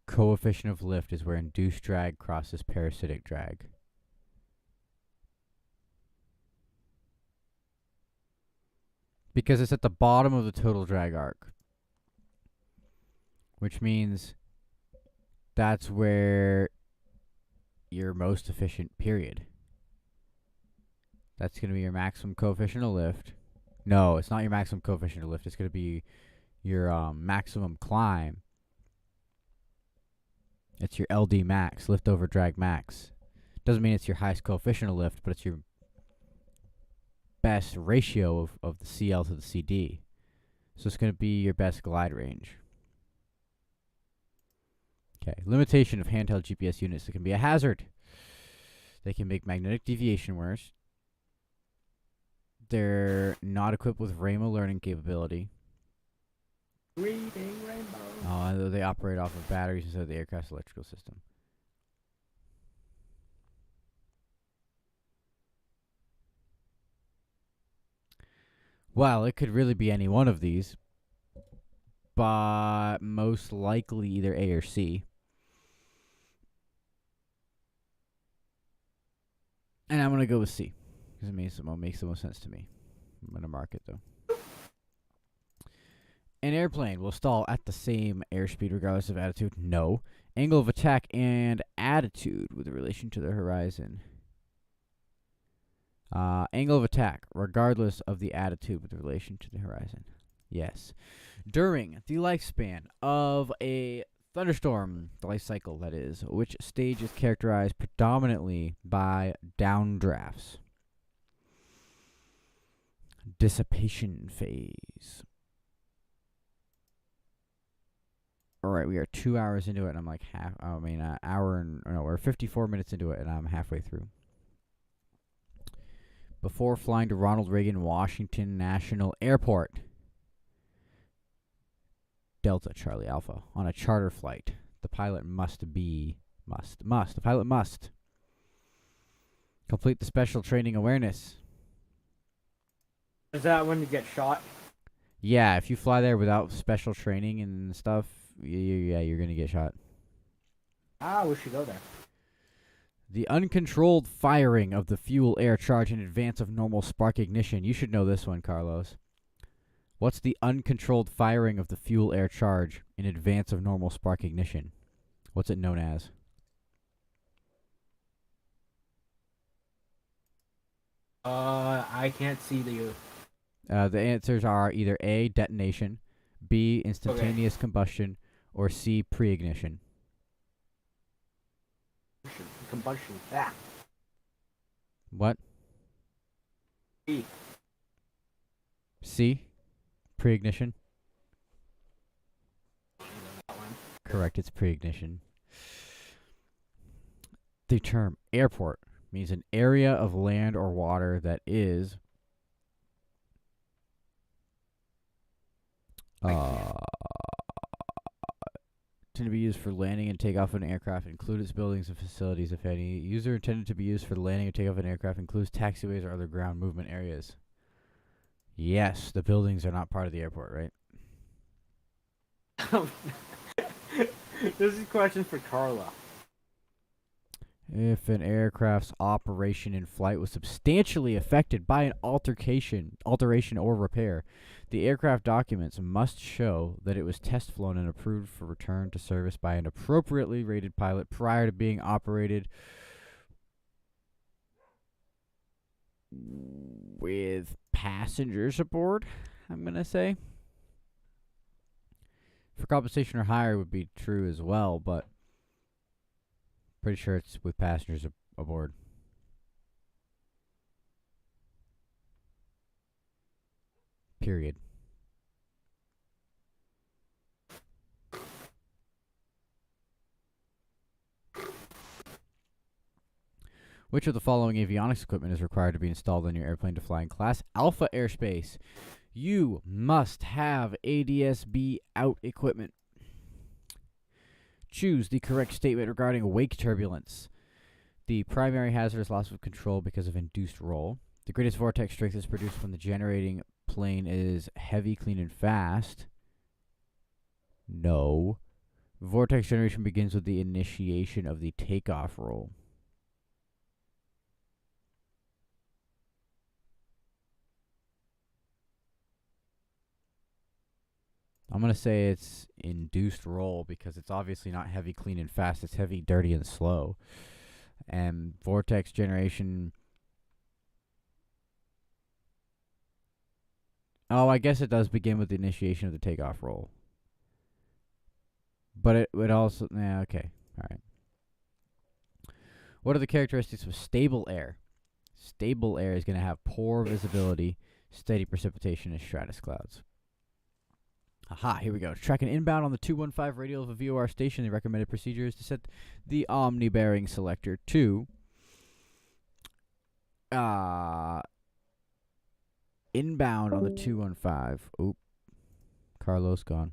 coefficient of lift is where induced drag crosses parasitic drag. Because it's at the bottom of the total drag arc. Which means that's where you're most efficient, period. That's going to be your maximum coefficient of lift. No, it's not your maximum coefficient of lift. It's going to be your maximum climb. It's your LD max, lift over drag max. Doesn't mean it's your highest coefficient of lift, but it's your best ratio of the CL to the CD. So it's going to be your best glide range. Okay, limitation of handheld GPS units that can be a hazard. They can make magnetic deviation worse. They're not equipped with Raymo learning capability. Reading rainbow. They operate off of batteries instead of the aircraft's electrical system. Well, it could really be any one of these, but most likely either A or C. And I'm going to go with C, because it makes the most sense to me. I'm going to mark it, though. An airplane will stall at the same airspeed regardless of attitude. No. Angle of attack and attitude with relation to the horizon. Angle of attack regardless of the attitude with relation to the horizon. Yes. During the lifespan of a thunderstorm, the life cycle, that is, which stage is characterized predominantly by downdrafts. Dissipation phase. All right, we are 2 hours into it, and I'm like we're 54 minutes into it, and I'm halfway through. Before flying to Ronald Reagan Washington National Airport, Delta Charlie Alpha, on a charter flight, the pilot must complete the special training awareness. Is that when you get shot? Yeah, if you fly there without special training and stuff, you're going to get shot. We should go there. The uncontrolled firing of the fuel-air charge in advance of normal spark ignition. You should know this one, Carlos. What's the uncontrolled firing of the fuel-air charge in advance of normal spark ignition? What's it known as? I can't see the... The answers are either A, detonation, B, instantaneous combustion, or C, pre-ignition. Combustion. Ah. What? B. C. Pre-ignition. That one. Correct, it's pre-ignition. The term airport means an area of land or water that is intended to be used for landing and takeoff of an aircraft, include its buildings and facilities, if any. User intended to be used for the landing and takeoff of an aircraft includes taxiways or other ground movement areas. Yes, the buildings are not part of the airport, right? This is a question for Carla. If an aircraft's operation in flight was substantially affected by an alteration or repair, the aircraft documents must show that it was test flown and approved for return to service by an appropriately rated pilot prior to being operated with passengers aboard, I'm going to say. For compensation or hire would be true as well, but pretty sure it's with passengers aboard. Period. Which of the following avionics equipment is required to be installed on your airplane to fly in Class Alpha airspace? You must have ADS-B out equipment. Choose the correct statement regarding wake turbulence. The primary hazard is loss of control because of induced roll. The greatest vortex strength is produced when the generating plane is heavy, clean, and fast. No. Vortex generation begins with the initiation of the takeoff roll. I'm going to say it's induced roll because it's obviously not heavy, clean, and fast. It's heavy, dirty, and slow. And vortex generation... Oh, I guess it does begin with the initiation of the takeoff roll. But it would also... Yeah, okay. All right. What are the characteristics of stable air? Stable air is going to have poor visibility, steady precipitation, and stratus clouds. Aha, here we go. To track an inbound on the 215 radial of a VOR station, the recommended procedure is to set the omni-bearing selector to inbound on the 215. Oop. Carlos gone.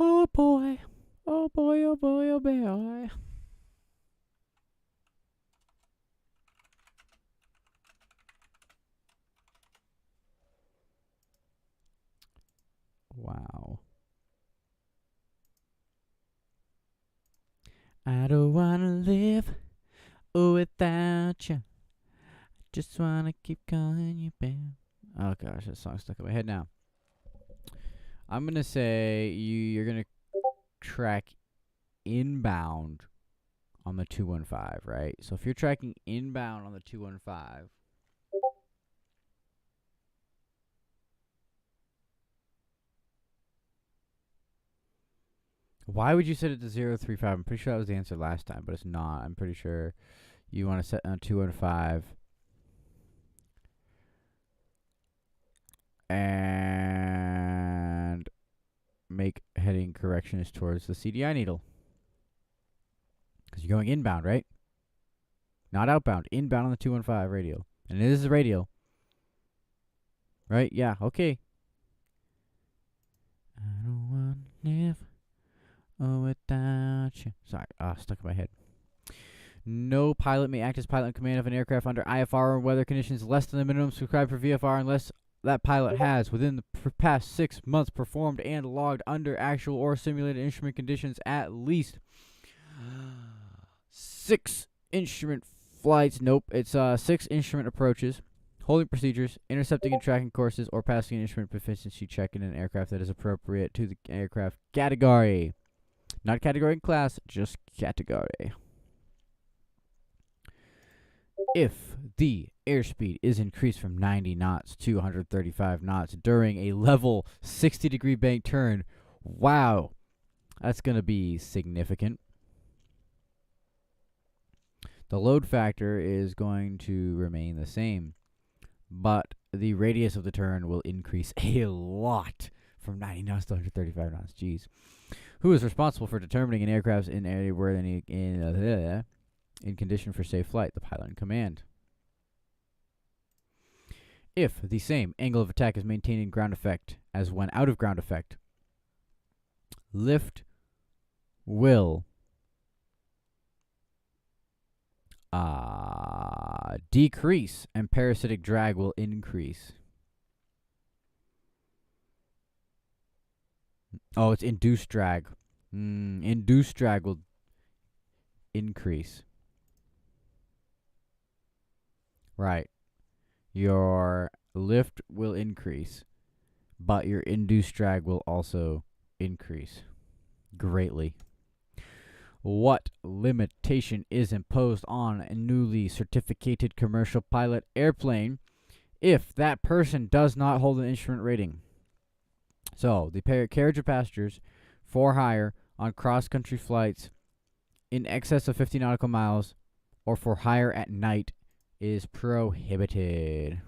Oh boy. Oh boy, oh boy, oh boy. Wow. I don't wanna live without you. I just wanna keep calling you back. Oh gosh, that song's stuck in my head now. I'm gonna say you're gonna track inbound on the 215, right? So if you're tracking inbound on the 215, why would you set it to 035? I'm pretty sure that was the answer last time, but it's not. I'm pretty sure you want to set on 215 and make heading corrections towards the CDI needle. Because you're going inbound, right? Not outbound. Inbound on the 215 radio. And it is a radio. Right? Yeah, okay. I don't want to live without you. Sorry, stuck in my head. No pilot may act as pilot in command of an aircraft under IFR or weather conditions less than the minimum prescribed for VFR unless that pilot has, within the past 6 months, performed and logged under actual or simulated instrument conditions at least 6 instrument flights. Nope, it's 6 instrument approaches, holding procedures, intercepting and tracking courses, or passing an instrument proficiency check in an aircraft that is appropriate to the aircraft category. Not category and class, just category. If the airspeed is increased from 90 knots to 135 knots during a level 60-degree bank turn, wow, that's going to be significant. The load factor is going to remain the same, but the radius of the turn will increase a lot from 90 knots to 135 knots. Jeez. Who is responsible for determining an aircraft's in condition for safe flight? The pilot in command. If the same angle of attack is maintained in ground effect as when out of ground effect, lift will decrease and parasitic drag will increase. Oh, it's induced drag. Induced drag will increase. Right. Your lift will increase, but your induced drag will also increase greatly. What limitation is imposed on a newly certificated commercial pilot airplane if that person does not hold an instrument rating? So, the carriage of passengers for hire on cross-country flights in excess of 50 nautical miles or for hire at night is prohibited.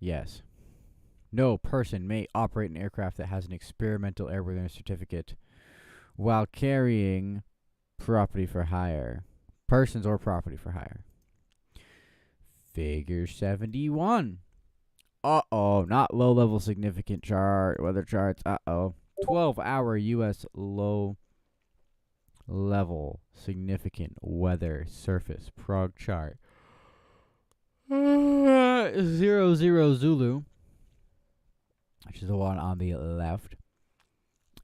Yes. No person may operate an aircraft that has an experimental airworthiness certificate while carrying property for hire. Persons or property for hire. Figure 71. Uh-oh, not low-level significant weather charts. Uh-oh. 12-hour U.S. low-level significant weather surface prog chart. 00 Zulu, which is the one on the left,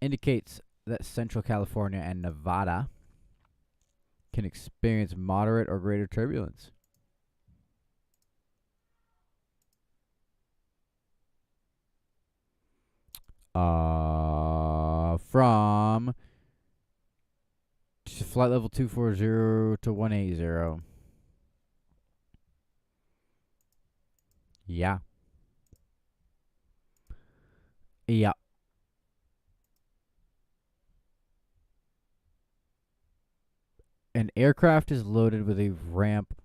indicates that Central California and Nevada can experience moderate or greater turbulence. From flight level 240 to 180. Yeah. Yeah. An aircraft is loaded with a ramp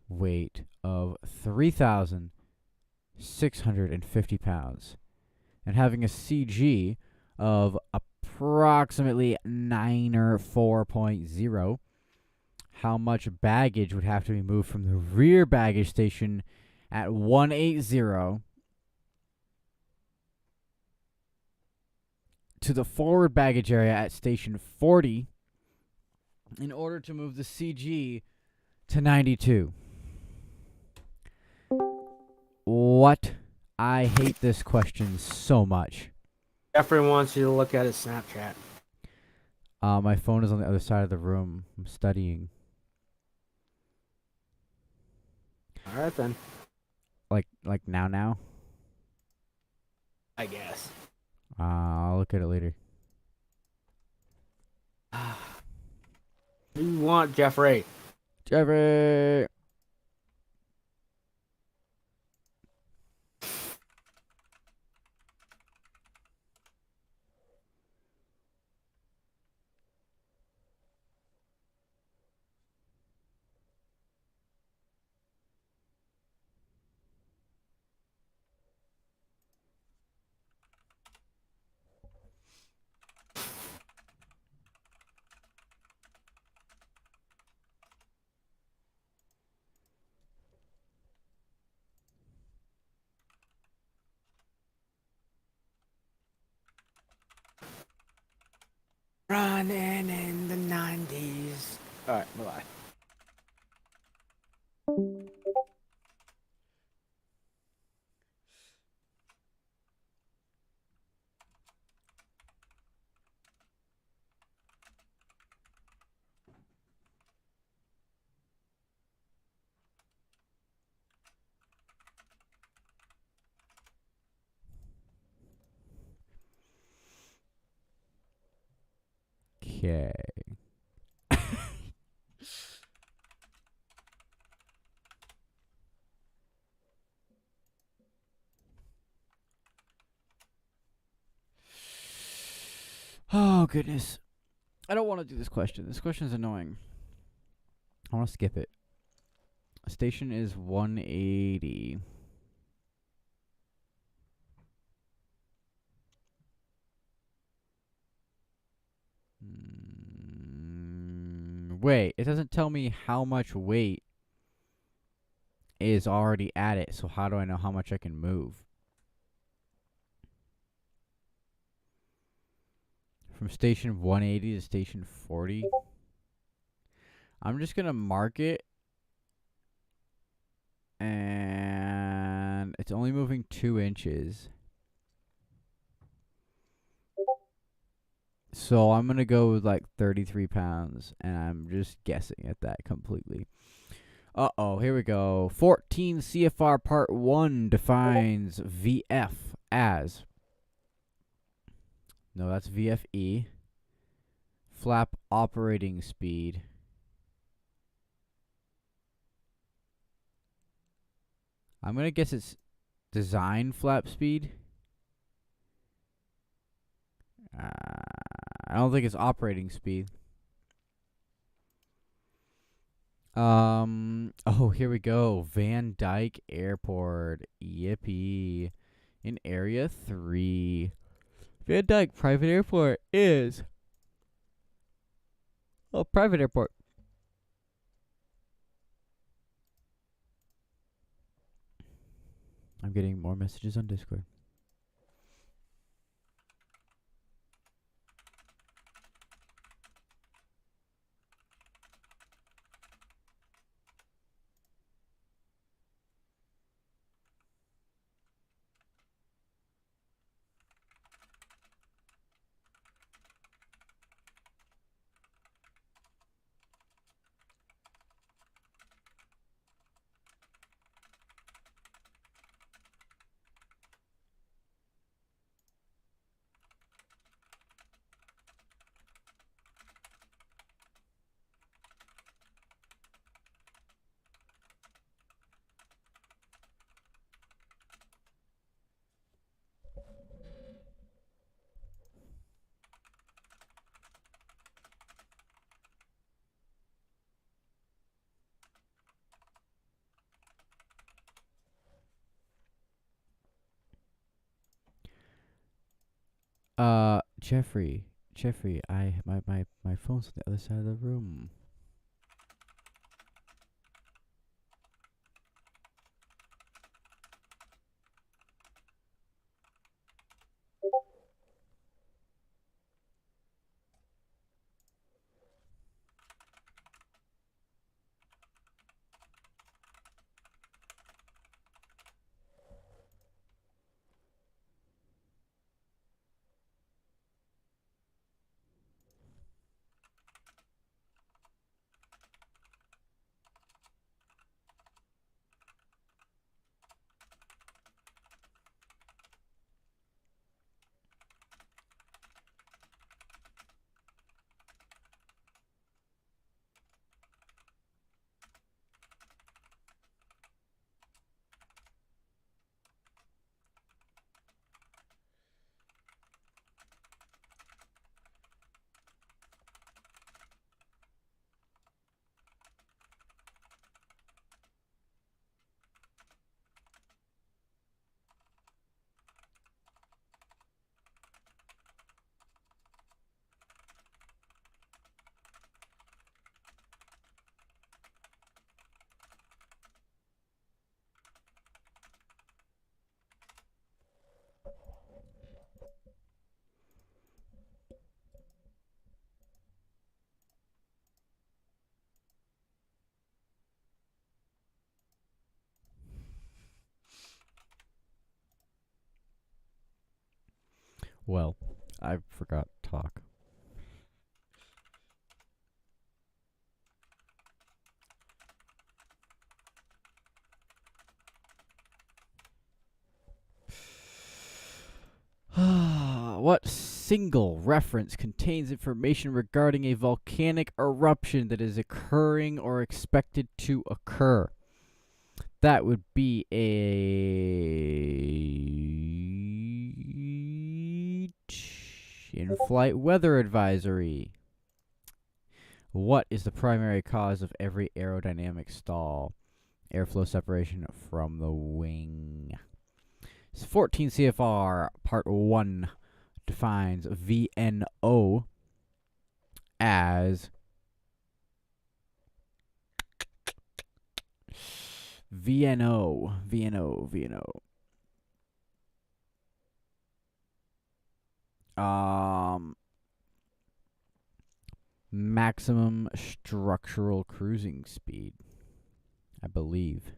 weight of 3,650 pounds and having a CG of approximately 9 or 4.0. How much baggage would have to be moved from the rear baggage station at 180 to the forward baggage area at station 40 in order to move the CG to 92? What? I hate this question so much. Jeffrey wants you to look at his Snapchat. My phone is on the other side of the room. I'm studying. All right, then. Like now? I guess. I'll look at it later. You want Jeffrey? Jeffrey! Running in the 90s. Alright, bye-bye. Okay. Oh, goodness. I don't want to do this question. This question is annoying. I want to skip it. Station is 180. Wait, it doesn't tell me how much weight is already at it, so how do I know how much I can move? From station 180 to station 40. I'm just going to mark it. And it's only moving 2 inches. So I'm going to go with like 33 pounds. And I'm just guessing at that completely. Uh-oh, here we go. 14 CFR Part 1 defines VF as... No, that's VFE. Flap operating speed. I'm going to guess it's design flap speed. I don't think it's operating speed. Oh, here we go. Van Dyke Airport. Yippee. In Area 3. Van Dyke Private Airport is... Oh, private airport. I'm getting more messages on Discord. Jeffrey, my phone's on the other side of the room. Well, I forgot to talk. What single reference contains information regarding a volcanic eruption that is occurring or expected to occur? That would be a in-flight weather advisory. What is the primary cause of every aerodynamic stall? Airflow separation from the wing. 14 CFR Part 1 defines VNO as VNO. Maximum structural cruising speed, I believe.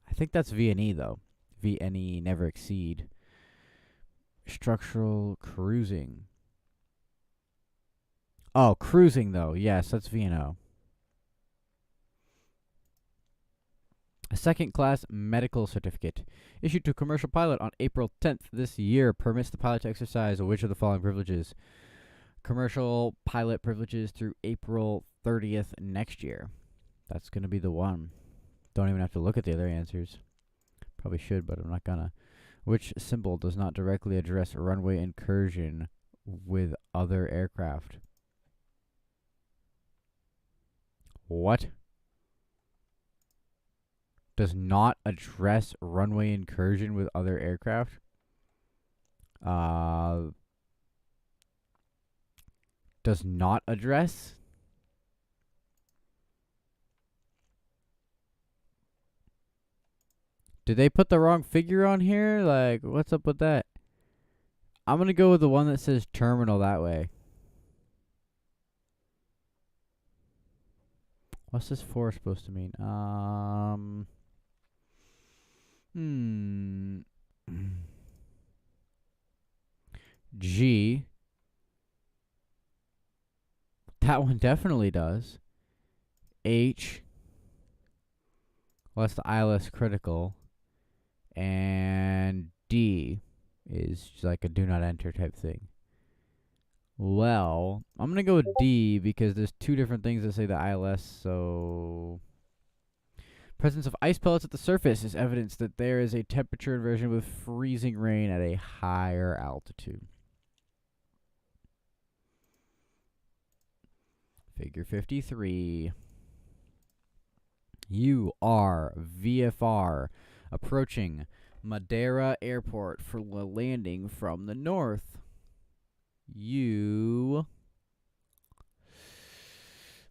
I think that's VNE though. VNE, never exceed. Structural cruising. Oh, cruising though. Yes, that's VNO. A second-class medical certificate issued to a commercial pilot on April 10th this year permits the pilot to exercise which of the following privileges? Commercial pilot privileges through April 30th next year. That's going to be the one. Don't even have to look at the other answers. Probably should, but I'm not gonna. Which symbol does not directly address runway incursion with other aircraft? What? Does not address runway incursion with other aircraft? Does not address? Did they put the wrong figure on here? Like, what's up with that? I'm gonna go with the one that says terminal that way. What's this 4 supposed to mean? G. That one definitely does. H. Well, that's the ILS critical. And D is like a do not enter type thing. Well, I'm going to go with D because there's two different things that say the ILS, so... Presence of ice pellets at the surface is evidence that there is a temperature inversion with freezing rain at a higher altitude. Figure 53. You are VFR approaching Madeira Airport for landing from the north. You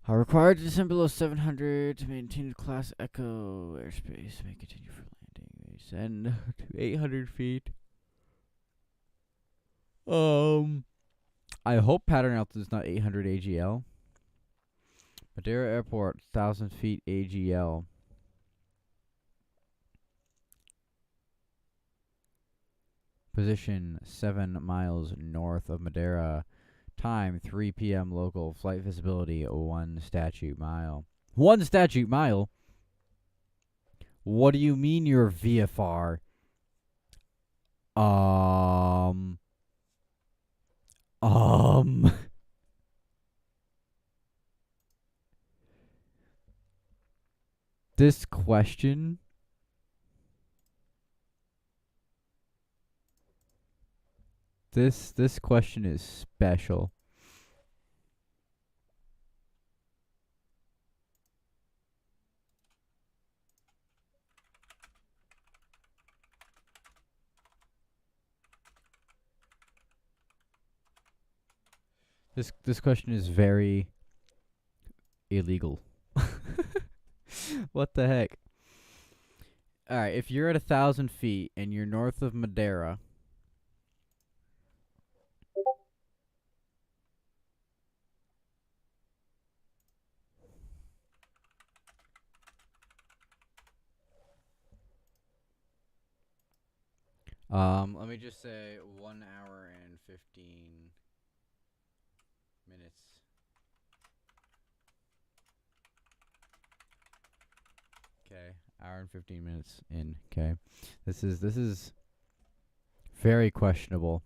are required to descend below 700 to maintain class Echo airspace. May continue for landing. Descend to 800 feet. I hope pattern altitude is not 800 AGL. Madeira Airport, 1,000 feet AGL. Position 7 miles north of Madeira. Time 3 p.m. local. Flight visibility 1 statute mile. 1 statute mile? What do you mean you're VFR? This question This question is special. This question is very illegal. What the heck? All right, if you're at 1,000 feet and you're north of Madeira, Let me just say 1 hour and 15 minutes. Okay, hour and 15 minutes in. Okay, this is very questionable.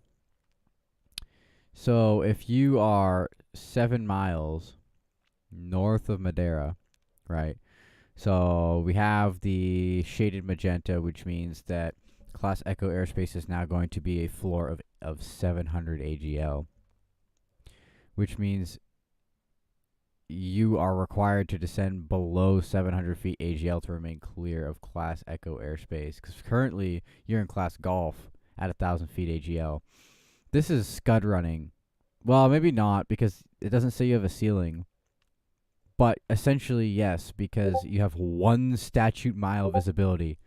So if you are 7 miles north of Madeira, right? So we have the shaded magenta, which means that Class Echo airspace is now going to be a floor of 700 AGL, which means you are required to descend below 700 feet AGL to remain clear of Class Echo airspace. Because currently you're in Class Golf at 1,000 feet AGL. This is scud running. Well, maybe not, because it doesn't say you have a ceiling. But essentially, yes, because you have 1 statute mile visibility.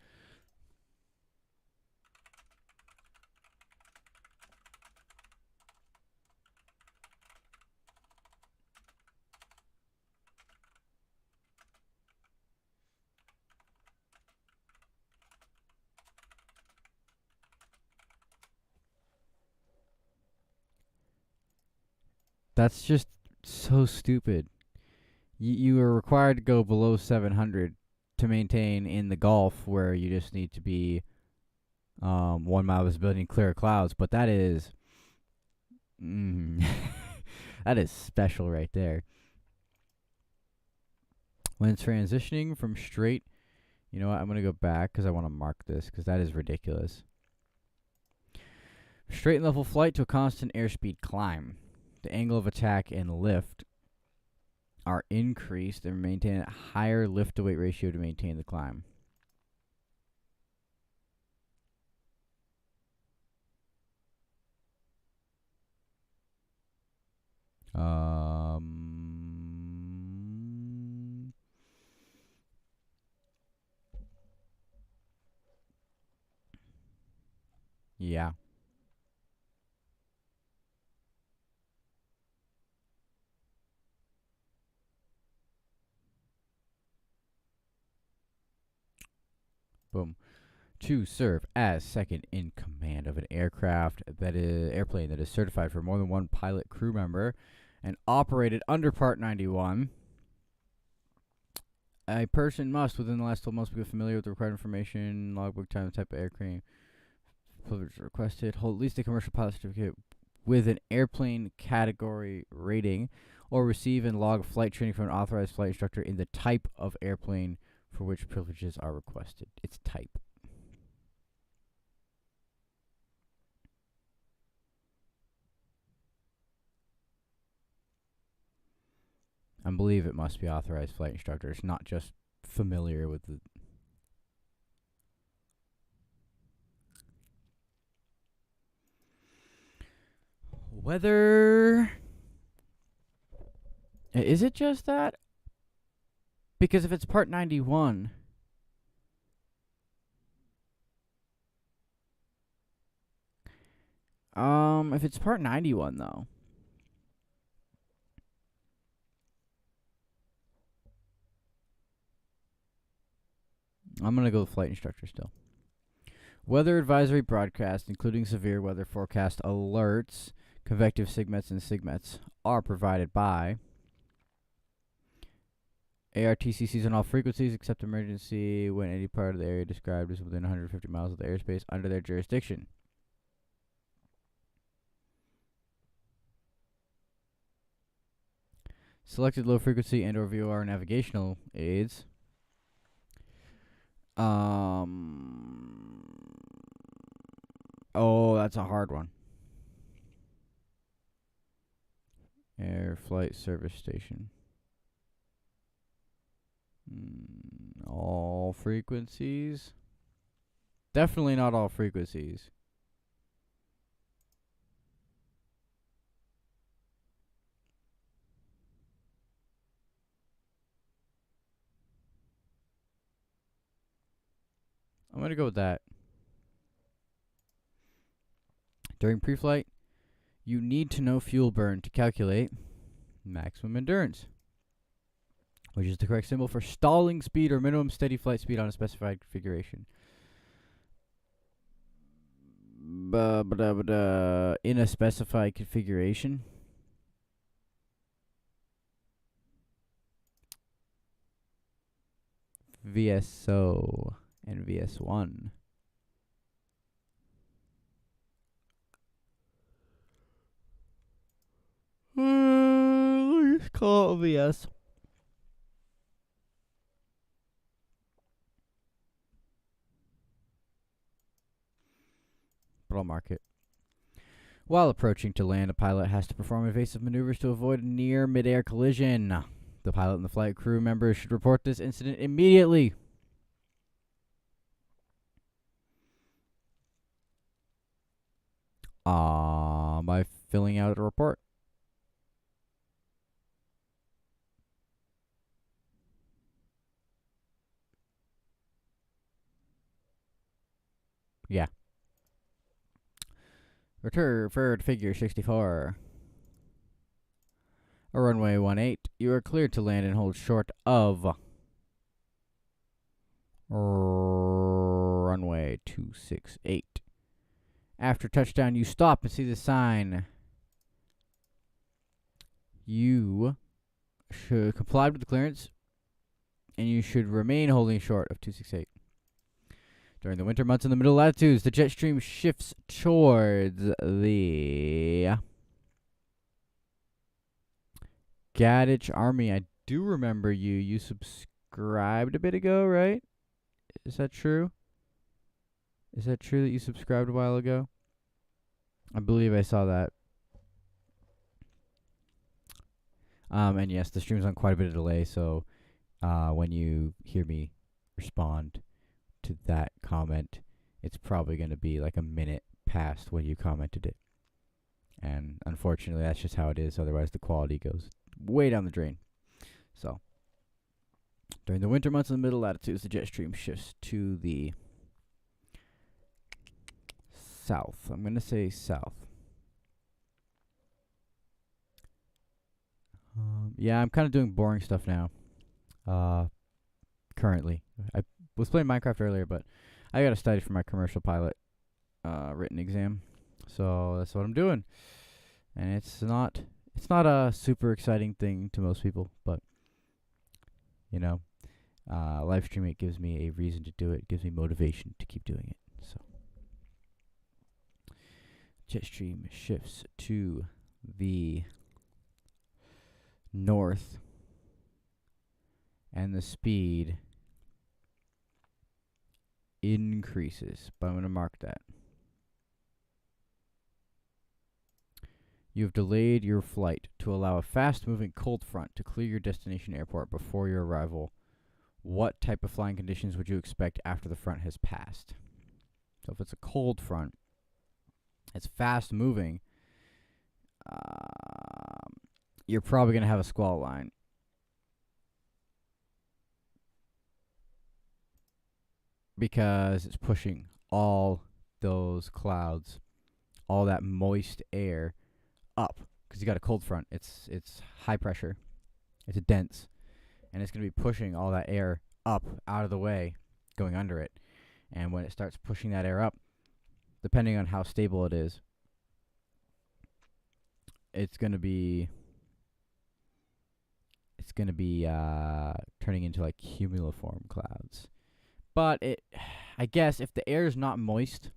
That's just so stupid. You are required to go below 700 to maintain in the Gulf, where you just need to be 1 mile visibility and clear of clouds. But that is that is special right there. When transitioning from straight, you know what? I'm gonna go back because I want to mark this because that is ridiculous. Straight and level flight to a constant airspeed climb. The angle of attack and lift are increased and maintain a higher lift to weight ratio to maintain the climb. Yeah. Boom. To serve as second in command of an airplane that is certified for more than 1 pilot crew member and operated under Part 91. A person must, within the last 12 months, be familiar with the required information, logbook time, type of aircraft requested, hold at least a commercial pilot certificate with an airplane category rating, or receive and log flight training from an authorized flight instructor in the type of airplane for which privileges are requested. It's type. I believe it must be authorized flight instructors, not just familiar with the... Whether... Is it just that? Because if it's Part 91... if it's Part 91, though... I'm going to go with flight instructor still. Weather advisory broadcast, including severe weather forecast alerts, convective SIGMETs and SIGMETs, are provided by ARTCCs on all frequencies except emergency when any part of the area described is within 150 miles of the airspace under their jurisdiction. Selected low frequency and or VOR navigational aids. Oh, that's a hard one. Air flight service station. All frequencies? Definitely not all frequencies. I'm going to go with that. During pre-flight, you need to know fuel burn to calculate maximum endurance, which is the correct symbol for stalling speed or minimum steady flight speed on a specified configuration. In a specified configuration. VSO and VS1. Let's call it VS. But I'll mark it. While approaching to land, a pilot has to perform evasive maneuvers to avoid a near mid-air collision. The pilot and the flight crew members should report this incident immediately. By filling out a report. Yeah. Return for figure 64. A runway 18. You are cleared to land and hold short of runway 268. After touchdown, you stop and see the sign. You should comply with the clearance, and you should remain holding short of 268. During the winter months in the middle latitudes, the jet stream shifts towards the Gadich Army. I do remember you. You subscribed a bit ago, right? Is that true? Is that true that you subscribed a while ago? I believe I saw that. And yes, the stream's on quite a bit of delay, so when you hear me respond to that comment, it's probably going to be like a minute past when you commented it. And unfortunately, that's just how it is. Otherwise, the quality goes way down the drain. So, during the winter months in the middle latitudes, the jet stream shifts to the south. I'm going to say south. Yeah, I'm kind of doing boring stuff now. Currently. I was playing Minecraft earlier, but I got to study for my commercial pilot written exam. So that's what I'm doing. And it's not a super exciting thing to most people, but you know, live streaming, it gives me a reason to do it. It gives me motivation to keep doing it. So jet stream shifts to the north, and the speed increases, but I'm going to mark that. You have delayed your flight to allow a fast-moving cold front to clear your destination airport before your arrival. What type of flying conditions would you expect after the front has passed? So if it's a cold front, it's fast-moving, you're probably going to have a squall line. Because it's pushing all those clouds, all that moist air up. Because you got a cold front. It's high pressure. It's dense. And it's going to be pushing all that air up out of the way, going under it. And when it starts pushing that air up, depending on how stable it is, it's going to be turning into like cumuliform clouds. But I guess if the air is not moist,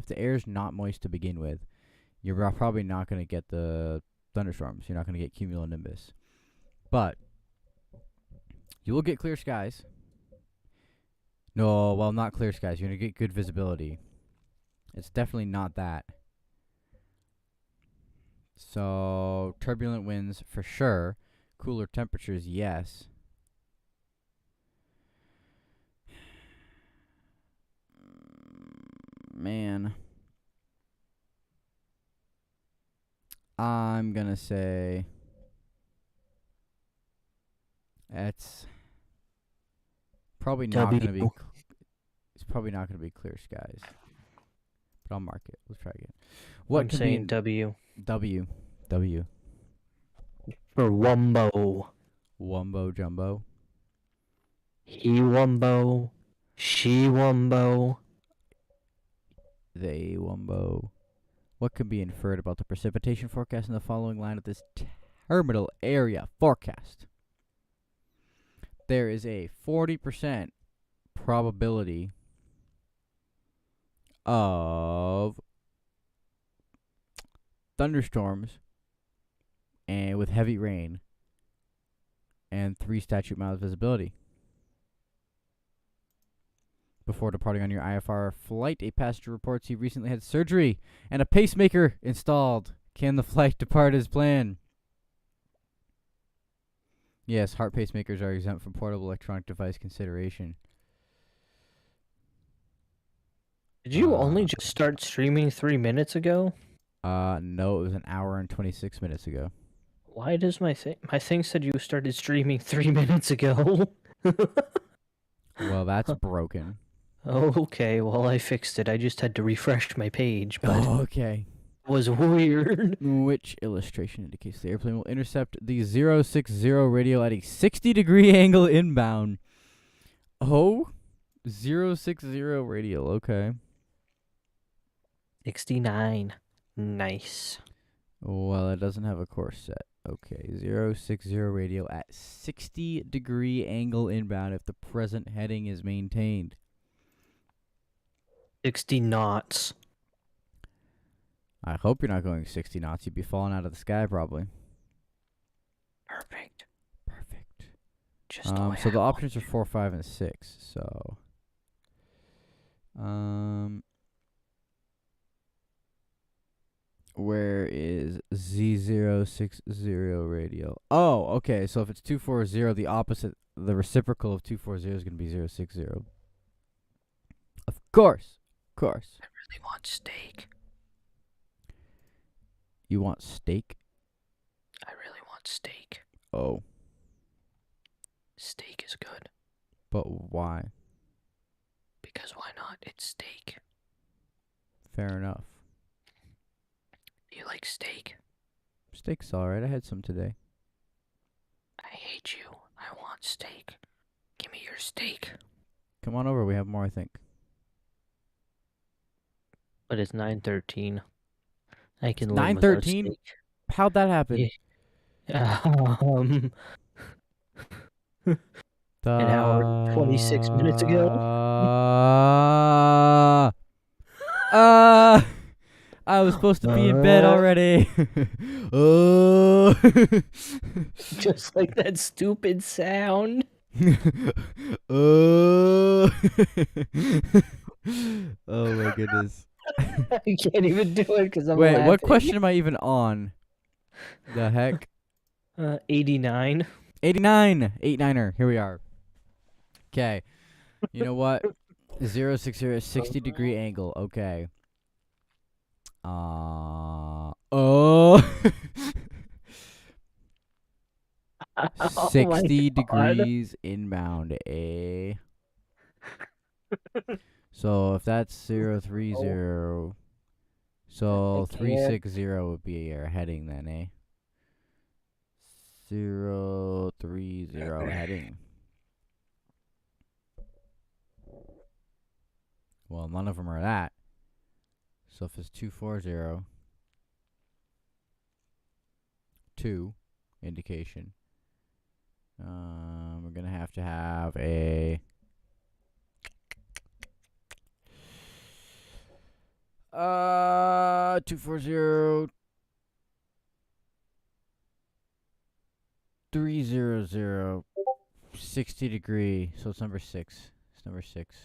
to begin with, you're probably not going to get the thunderstorms. You're not going to get cumulonimbus. But you will get clear skies. No, well, not clear skies. You're going to get good visibility. It's definitely not that. So, turbulent winds for sure. Cooler temperatures, yes. Man. I'm going to say it's probably not going to be it's probably not going to be clear skies. But I'll mark it. Let's try again. What I'm could saying be W. W. For Wumbo. Wumbo jumbo. He Wumbo. She Wumbo. they wumbo. What can be inferred about the precipitation forecast in the following line of this terminal area forecast? There is a 40% probability of thunderstorms and with heavy rain and 3 statute miles visibility. Before departing on your IFR flight, a passenger reports he recently had surgery and a pacemaker installed. Can the flight depart as planned? Yes, heart pacemakers are exempt from portable electronic device consideration. Did you only just start streaming 3 minutes ago? No, it was an hour and 26 minutes ago. Why does my thing said you started streaming 3 minutes ago? Well, that's broken. Oh, okay. Well, I fixed it. I just had to refresh my page, but Oh, okay. it was weird. Which illustration indicates the airplane will intercept the 060 radio at a 60-degree angle inbound? Oh, 060 radio, okay. 69. Nice. Well, it doesn't have a course set. Okay, 060 radio at 60-degree angle inbound if the present heading is maintained. 60 knots. I hope you're not going 60 knots. You'd be falling out of the sky probably. Perfect. Perfect. Just the way So the I options are want 4, 5, and 6. So, where is Z060 radio? Oh, okay. So if it's 240, the opposite, the reciprocal of 240 is going to be 060. Of course. Of course. I really want steak. You want steak? I really want steak. Oh, Steak is good. but why? Because why not? It's steak. Fair enough. Do you like steak? Steak's alright. I had some today. I hate you. I want steak. Give me your steak. Come on over. We have more, I think. But it's 9:13. I can live 9:13? without How'd that happen? steak. An hour, 26 minutes ago. I was supposed to be in bed already. Oh. Just like that stupid sound. Oh. Oh my goodness. I can't even do it because I'm Wait, laughing. what question am I even on? The heck? 89. 89. 89er. Here we are. Okay. You know what? 060 60-degree angle. Okay. Oh. 60 degrees inbound, eh? So if that's 030, so 360 would be your heading then, eh? 030 heading. Well, none of them are that. So if it's 240, 2 indication. We're gonna have to have a 240 300 60 degree. So it's number 6. It's number 6.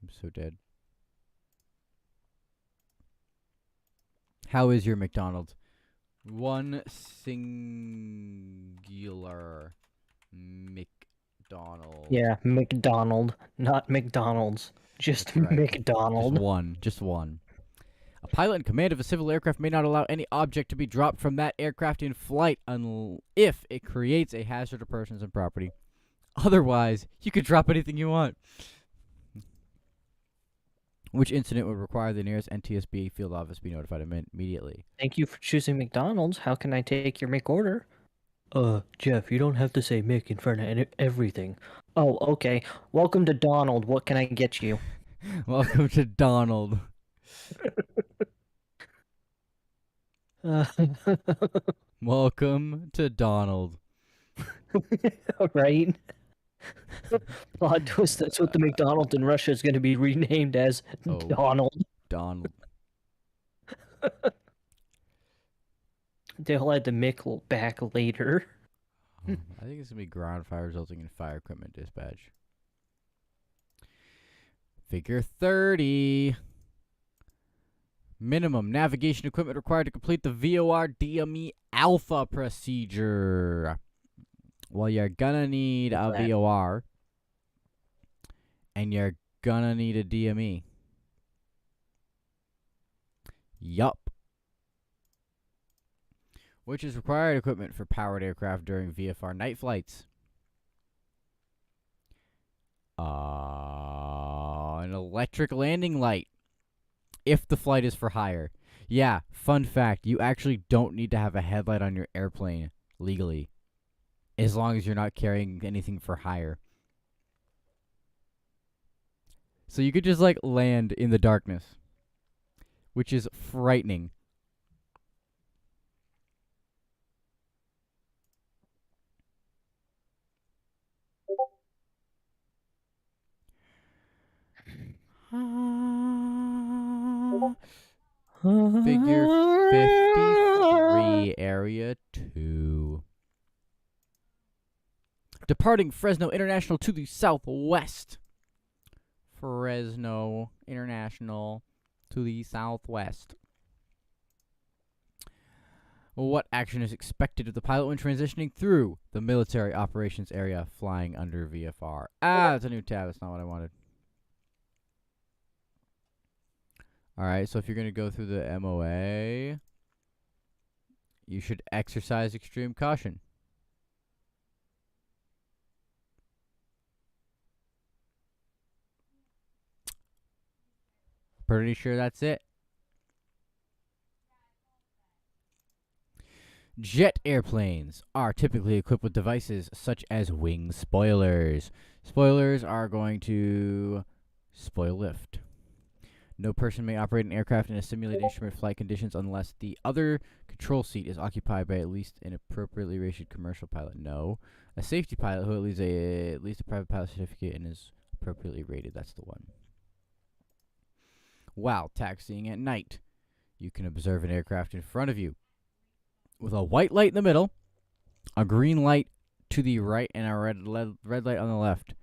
I'm so dead. How is your McDonald's? One singular McDonald. Yeah, McDonald, not McDonald's. Just That's right. McDonald. Just one. A pilot in command of a civil aircraft may not allow any object to be dropped from that aircraft in flight if it creates a hazard to persons and property. Otherwise, you could drop anything you want. Which incident would require the nearest NTSB field office be notified immediately? Thank you for choosing McDonald's. How can I take your Mc order? Jeff, you don't have to say Mick in front of everything. Oh, okay. Welcome to Donald. What can I get you? Welcome to Donald. Welcome to Donald. Right? Plot twist, that's what the McDonald's in Russia is going to be renamed as Oh. Donald. Donald. They'll add the Mick back later. I think it's going to be ground fire resulting in fire equipment dispatch. Figure 30. Minimum navigation equipment required to complete the VOR DME Alpha procedure. Well, you're gonna need a VOR. And you're gonna need a DME. Yup. Which is required equipment for powered aircraft during VFR night flights. An electric landing light. If the flight is for hire. Yeah, fun fact, you actually don't need to have a headlight on your airplane legally. As long as you're not carrying anything for hire. So you could just like land in the darkness. Which is frightening. Figure 53, Area 2. Departing Fresno International to the southwest. Fresno International to the southwest. What action is expected of the pilot when transitioning through the military operations area flying under VFR? Ah, that's a new tab. That's not what I wanted. Alright, so if you're going to go through the MOA, you should exercise extreme caution. Pretty sure that's it. Jet airplanes are typically equipped with devices such as wing spoilers. Spoilers are going to spoil lift. No person may operate an aircraft in a simulated instrument flight conditions unless the other control seat is occupied by at least an appropriately rated commercial pilot. No. A safety pilot who at least a private pilot certificate and is appropriately rated. That's the one. While taxiing at night, you can observe an aircraft in front of you with a white light in the middle, a green light to the right, and a red light on the left.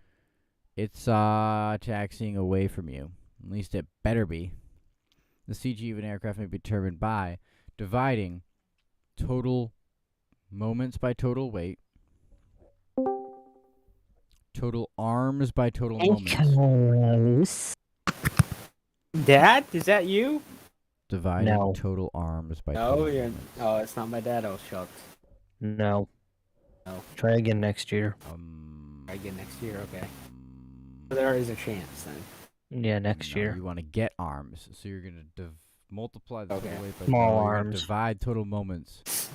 It's taxiing away from you. At least it better be. The CG of an aircraft may be determined by dividing total moments by total weight, total arms by total moments. Dad, is that you? Dividing No. total arms by No, total you're. moments. Oh, it's not my dad. Oh, shucks. No. No. Try again next year. Again next year, okay. There is a chance then. Yeah, next No, year. you want to get arms, so you're gonna multiply the total Okay. weight by Small you're gonna arms. divide total moments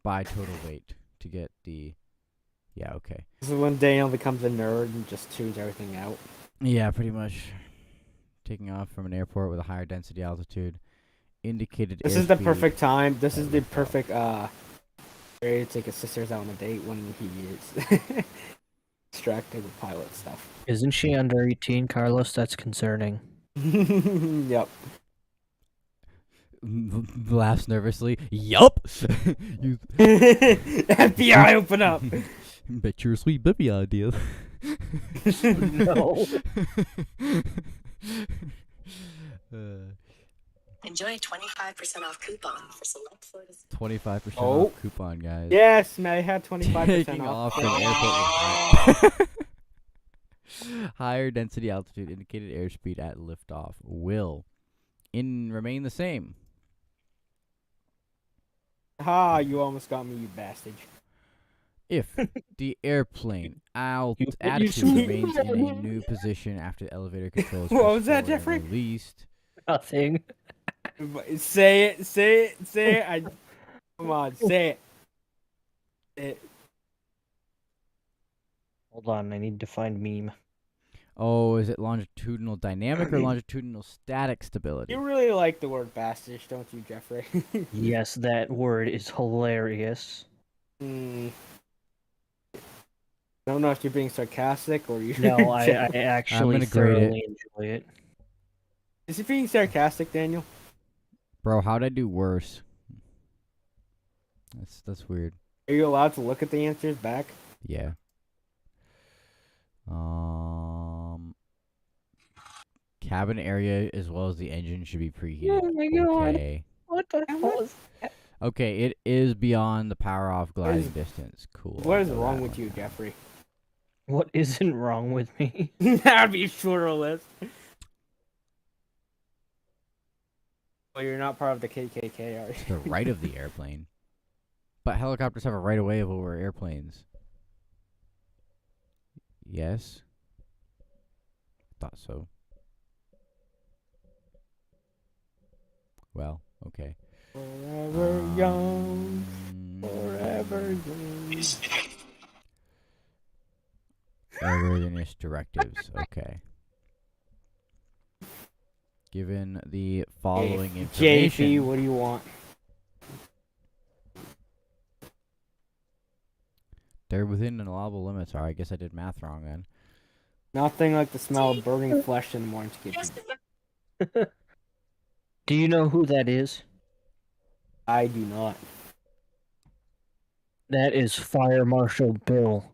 by total weight to get the. Yeah, okay. This is when Daniel becomes a nerd and just tunes everything out. Yeah, pretty much. Taking off from an airport with a higher density altitude, indicated. This is the airspeed. perfect time. This is the liftoff. perfect way to take his sisters out on a date when he is distracted with pilot stuff. Isn't she under 18, Carlos? That's concerning. Yep. Laughs nervously. Yup. You FBI, open up. bet you're a sweet baby idea. No. Enjoy a 25% off coupon for select Florida. 25% Oh. off coupon, guys. Yes, man, I had 25% Taking off. off from airport. Higher density altitude indicated airspeed at liftoff will remain the same. Ha, you almost got me, you bastard. If the airplane You attitude see- remains in a new position after the elevator controls What was that, pressed forward and Jeffrey? released. Nothing. Say it, say it, say it. Come on, say it. Say it. Hold on, I need to find meme. Oh, is it longitudinal dynamic or longitudinal static stability? You really like the word bastish, don't you, Jeffrey? Yes, that word is hilarious. I don't know if you're being sarcastic or you. No, I actually gonna grade it. thoroughly enjoy it. Is he being sarcastic, Daniel? Bro, how'd I do worse? That's weird. Are you allowed to look at the answers back? Yeah. Cabin area as well as the engine should be preheated. Oh my god. Okay. What the hell is that? Okay, it is beyond the power off gliding is- distance. Cool. What I'll is know wrong that with one you, now. Jeffrey? What isn't wrong with me? That'd be shorter list. Well, you're not part of the KKK, are you? To the right of the airplane. But helicopters have a right of way over airplanes. Yes. Thought so. Well, okay. Forever young, forever young. Airworthiness directives. Okay. Given the following information. JP, what do you want? They're within the allowable limits. Alright, I guess I did math wrong then. Nothing like the smell of burning flesh in the morning kitchen. Do you know who that is? I do not. That is Fire Marshal Bill.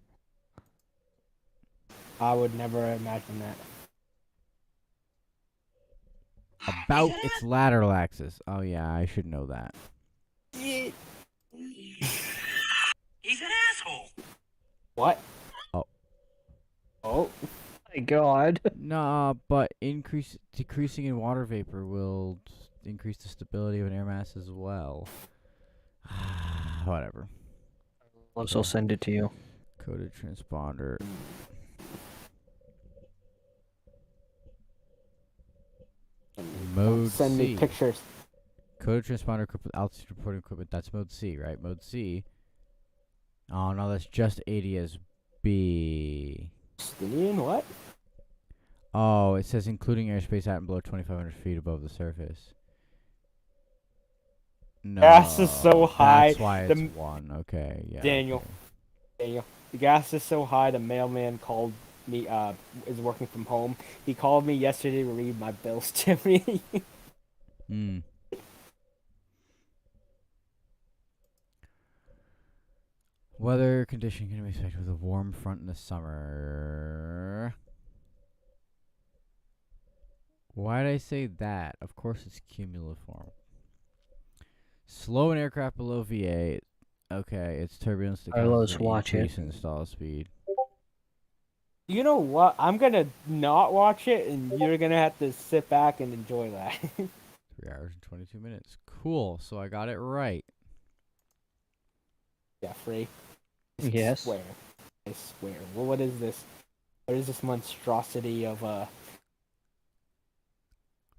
I would never imagine that. About its lateral axis. Oh yeah, I should know that. He's an asshole. What? Oh. Oh. My god. Nah, but decreasing in water vapor will increase the stability of an air mass as well. Whatever. I'll send it to you. Coded transponder. Mode Send C. me pictures. Coded transponder equipped with altitude reporting equipment. That's mode C, right? Mode C. Oh no, that's just ADS-B. Stinian, what? Oh, it says including airspace at and below 2,500 feet above the surface. No, Gas is so high, That's why the it's 1. Okay, yeah. Daniel. okay. Daniel, the gas is so high. The mailman called me. Is working from home. He called me yesterday to read my bills to me. Hmm. Weather condition can be expected with a warm front in the summer. Why did I say that? Of course it's cumuliform. Slow an aircraft below VA. Okay, it's turbulence that Carlos, causes an watch it. increase in stall speed. You know what? I'm gonna not watch it, and you're gonna have to sit back and enjoy that. 3 hours and 22 minutes. Cool, so I got it right. Jeffrey. Yes. I swear. Well, what is this? What is this monstrosity of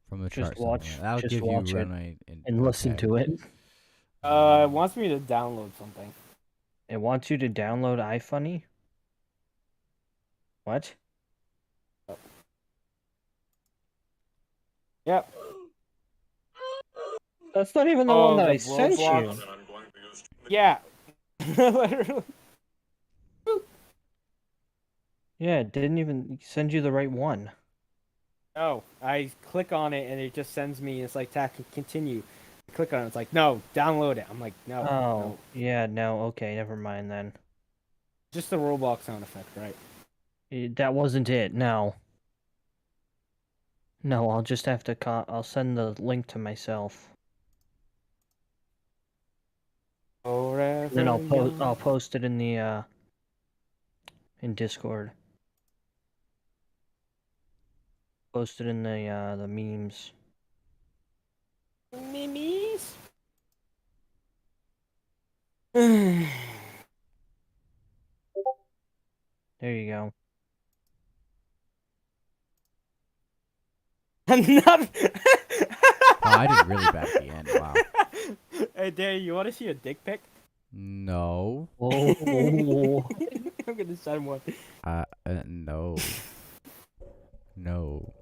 From the Just chart watch- supplement. That'll just give watch you it run and listen to it. It wants me to download something. It wants you to download iFunny? What? Yep. That's not even the Oh, one that the I sent Roblox. you. Yeah. Literally. Yeah, it didn't even send you the right one. No, I click on it and it just sends me. It's like tap continue. I click on it. It's like no, download it. I'm like no. Oh, no. yeah, no, okay, never mind then. Just the Roblox sound effect, right? That wasn't it, no. No, I'll just have to I'll send the link to myself. Forever Then I'll young. post it in the in Discord. Post it in the memes. Mimis. There you go. Not. Oh, I did really bad at the end. Wow. Hey, Danny, you want to see a dick pic? No. Oh, I'm gonna send one. No. No.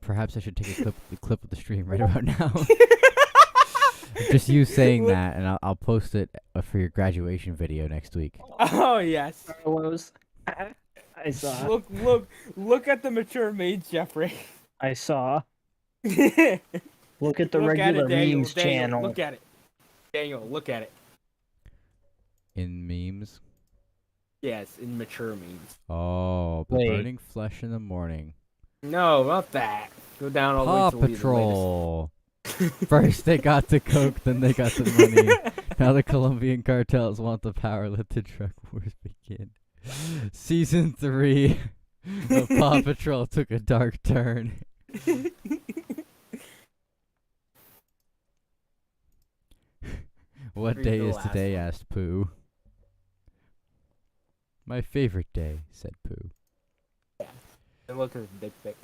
Perhaps I should take a clip of the stream right about now. Just you saying that, and I'll post it for your graduation video next week. Oh yes. Carlos. I saw. Look at the mature maids, Jeffrey. I saw. Look Look at the at regular it, Daniel. memes Daniel, channel. Look at it. Daniel, look at it. In memes? Yes, in mature memes. Oh, the Wait. burning flesh in the morning. No, not that. Go down all the way Paw to the Patrol. First they got the coke, then they got the money. Now the Colombian cartels want the power. Let the drug wars begin. Season 3 of Paw Patrol took a dark turn. What Read day the is last today? one. Asked Pooh. My favorite day, said Pooh. And look at the dick pic.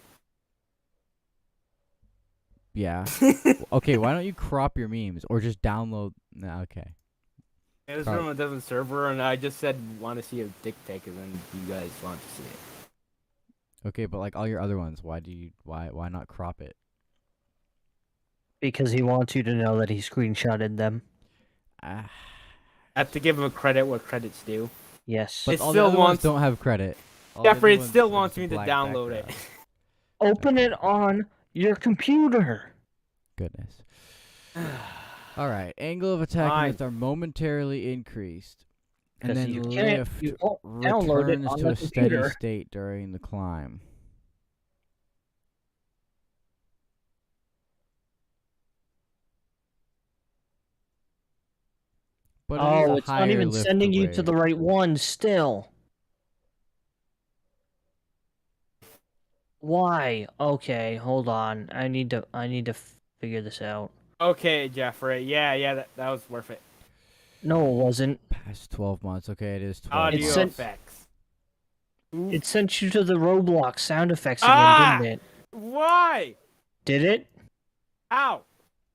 Yeah. Okay, why don't you crop your memes or just download? Nah, okay. It was Carl. from a different server, and I just said want to see a dick pic, and then you guys want to see it. Okay, but like all your other ones, why not crop it? Because he wants you to know that he screenshotted them. Ah. I have to give him credit where credit's due. Yes. But It all the still other ones wants- don't have credit. All the Jeffrey, other it still ones are wants just a me to black download it. background. Open it on your computer. Goodness. All right. Angle of attack Fine. units are momentarily increased, and 'Cause then you can't- lift you won't download it returns on to the a steady computer. state during the climb. But it is Oh, a it's not higher even lift sending you to rate. the right one still. Why? Okay, hold on. I need to figure this out. Okay, Jeffrey. Yeah, that was worth it. No, it wasn't. Past 12 months. Okay, it is 12 Audio It's months. sent- effects. It sent you to the Roblox sound effects again, Ah! didn't it? Why? Did it? Ow!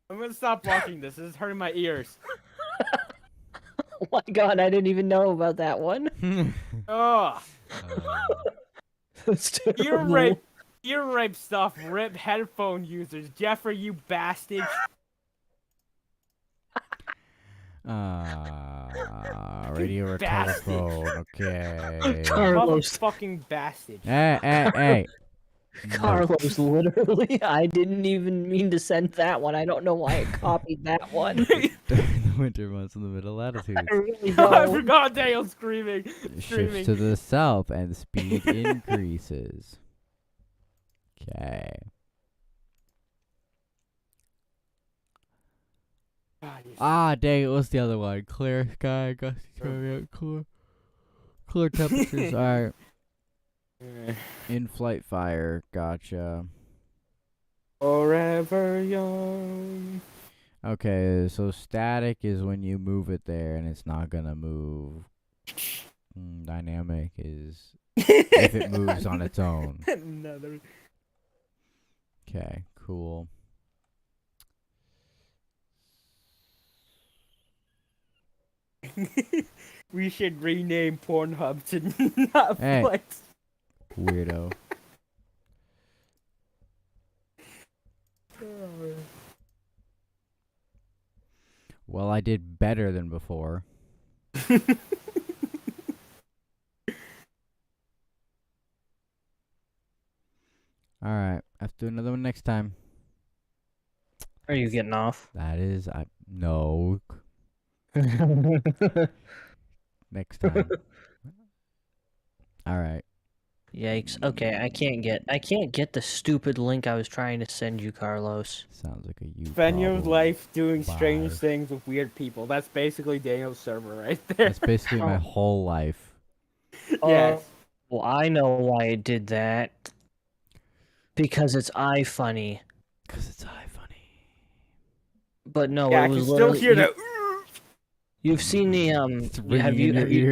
I'm gonna stop watching this. This is hurting my ears. Oh my god, I didn't even know about that one. Ugh. That's Ear terrible. rape stuff. Rip headphone users. Jeffrey, you bastard. Radio or bastard. telephone. Okay. Carlos. Motherfucking bastard. Hey. No. Carlos, literally, I didn't even mean to send that one. I don't know why I copied that one. During the winter months in the middle latitudes. I really I don't. forgot Dale screaming. Shifts to the south and speed increases. Okay. God, you're Ah, dang, it was the other one. Clear sky, gusty out, cooler temperatures. Alright. so- In-flight fire. Gotcha. Forever young. Okay, so static is when you move it there and it's not gonna move. Dynamic is if it moves on its own. Another. Okay, cool. We should rename Pornhub to Netflix. Weirdo. Well, I did better than before. Alright, I have to do another one next time. Are you getting off? That is, no. Next time. Alright. Yikes. Okay, I can't get the stupid link I was trying to send you, Carlos. Sounds like a you Spend your problem. life doing strange Bye. things with weird people. That's basically Daniel's server right there. That's basically my whole life. Yes. Well, I know why it did that. Because it's iFunny. Because it's iFunny. But no, Yeah, it I was can still literally hear you- the. You've seen the It's have ringing you in your have you ears.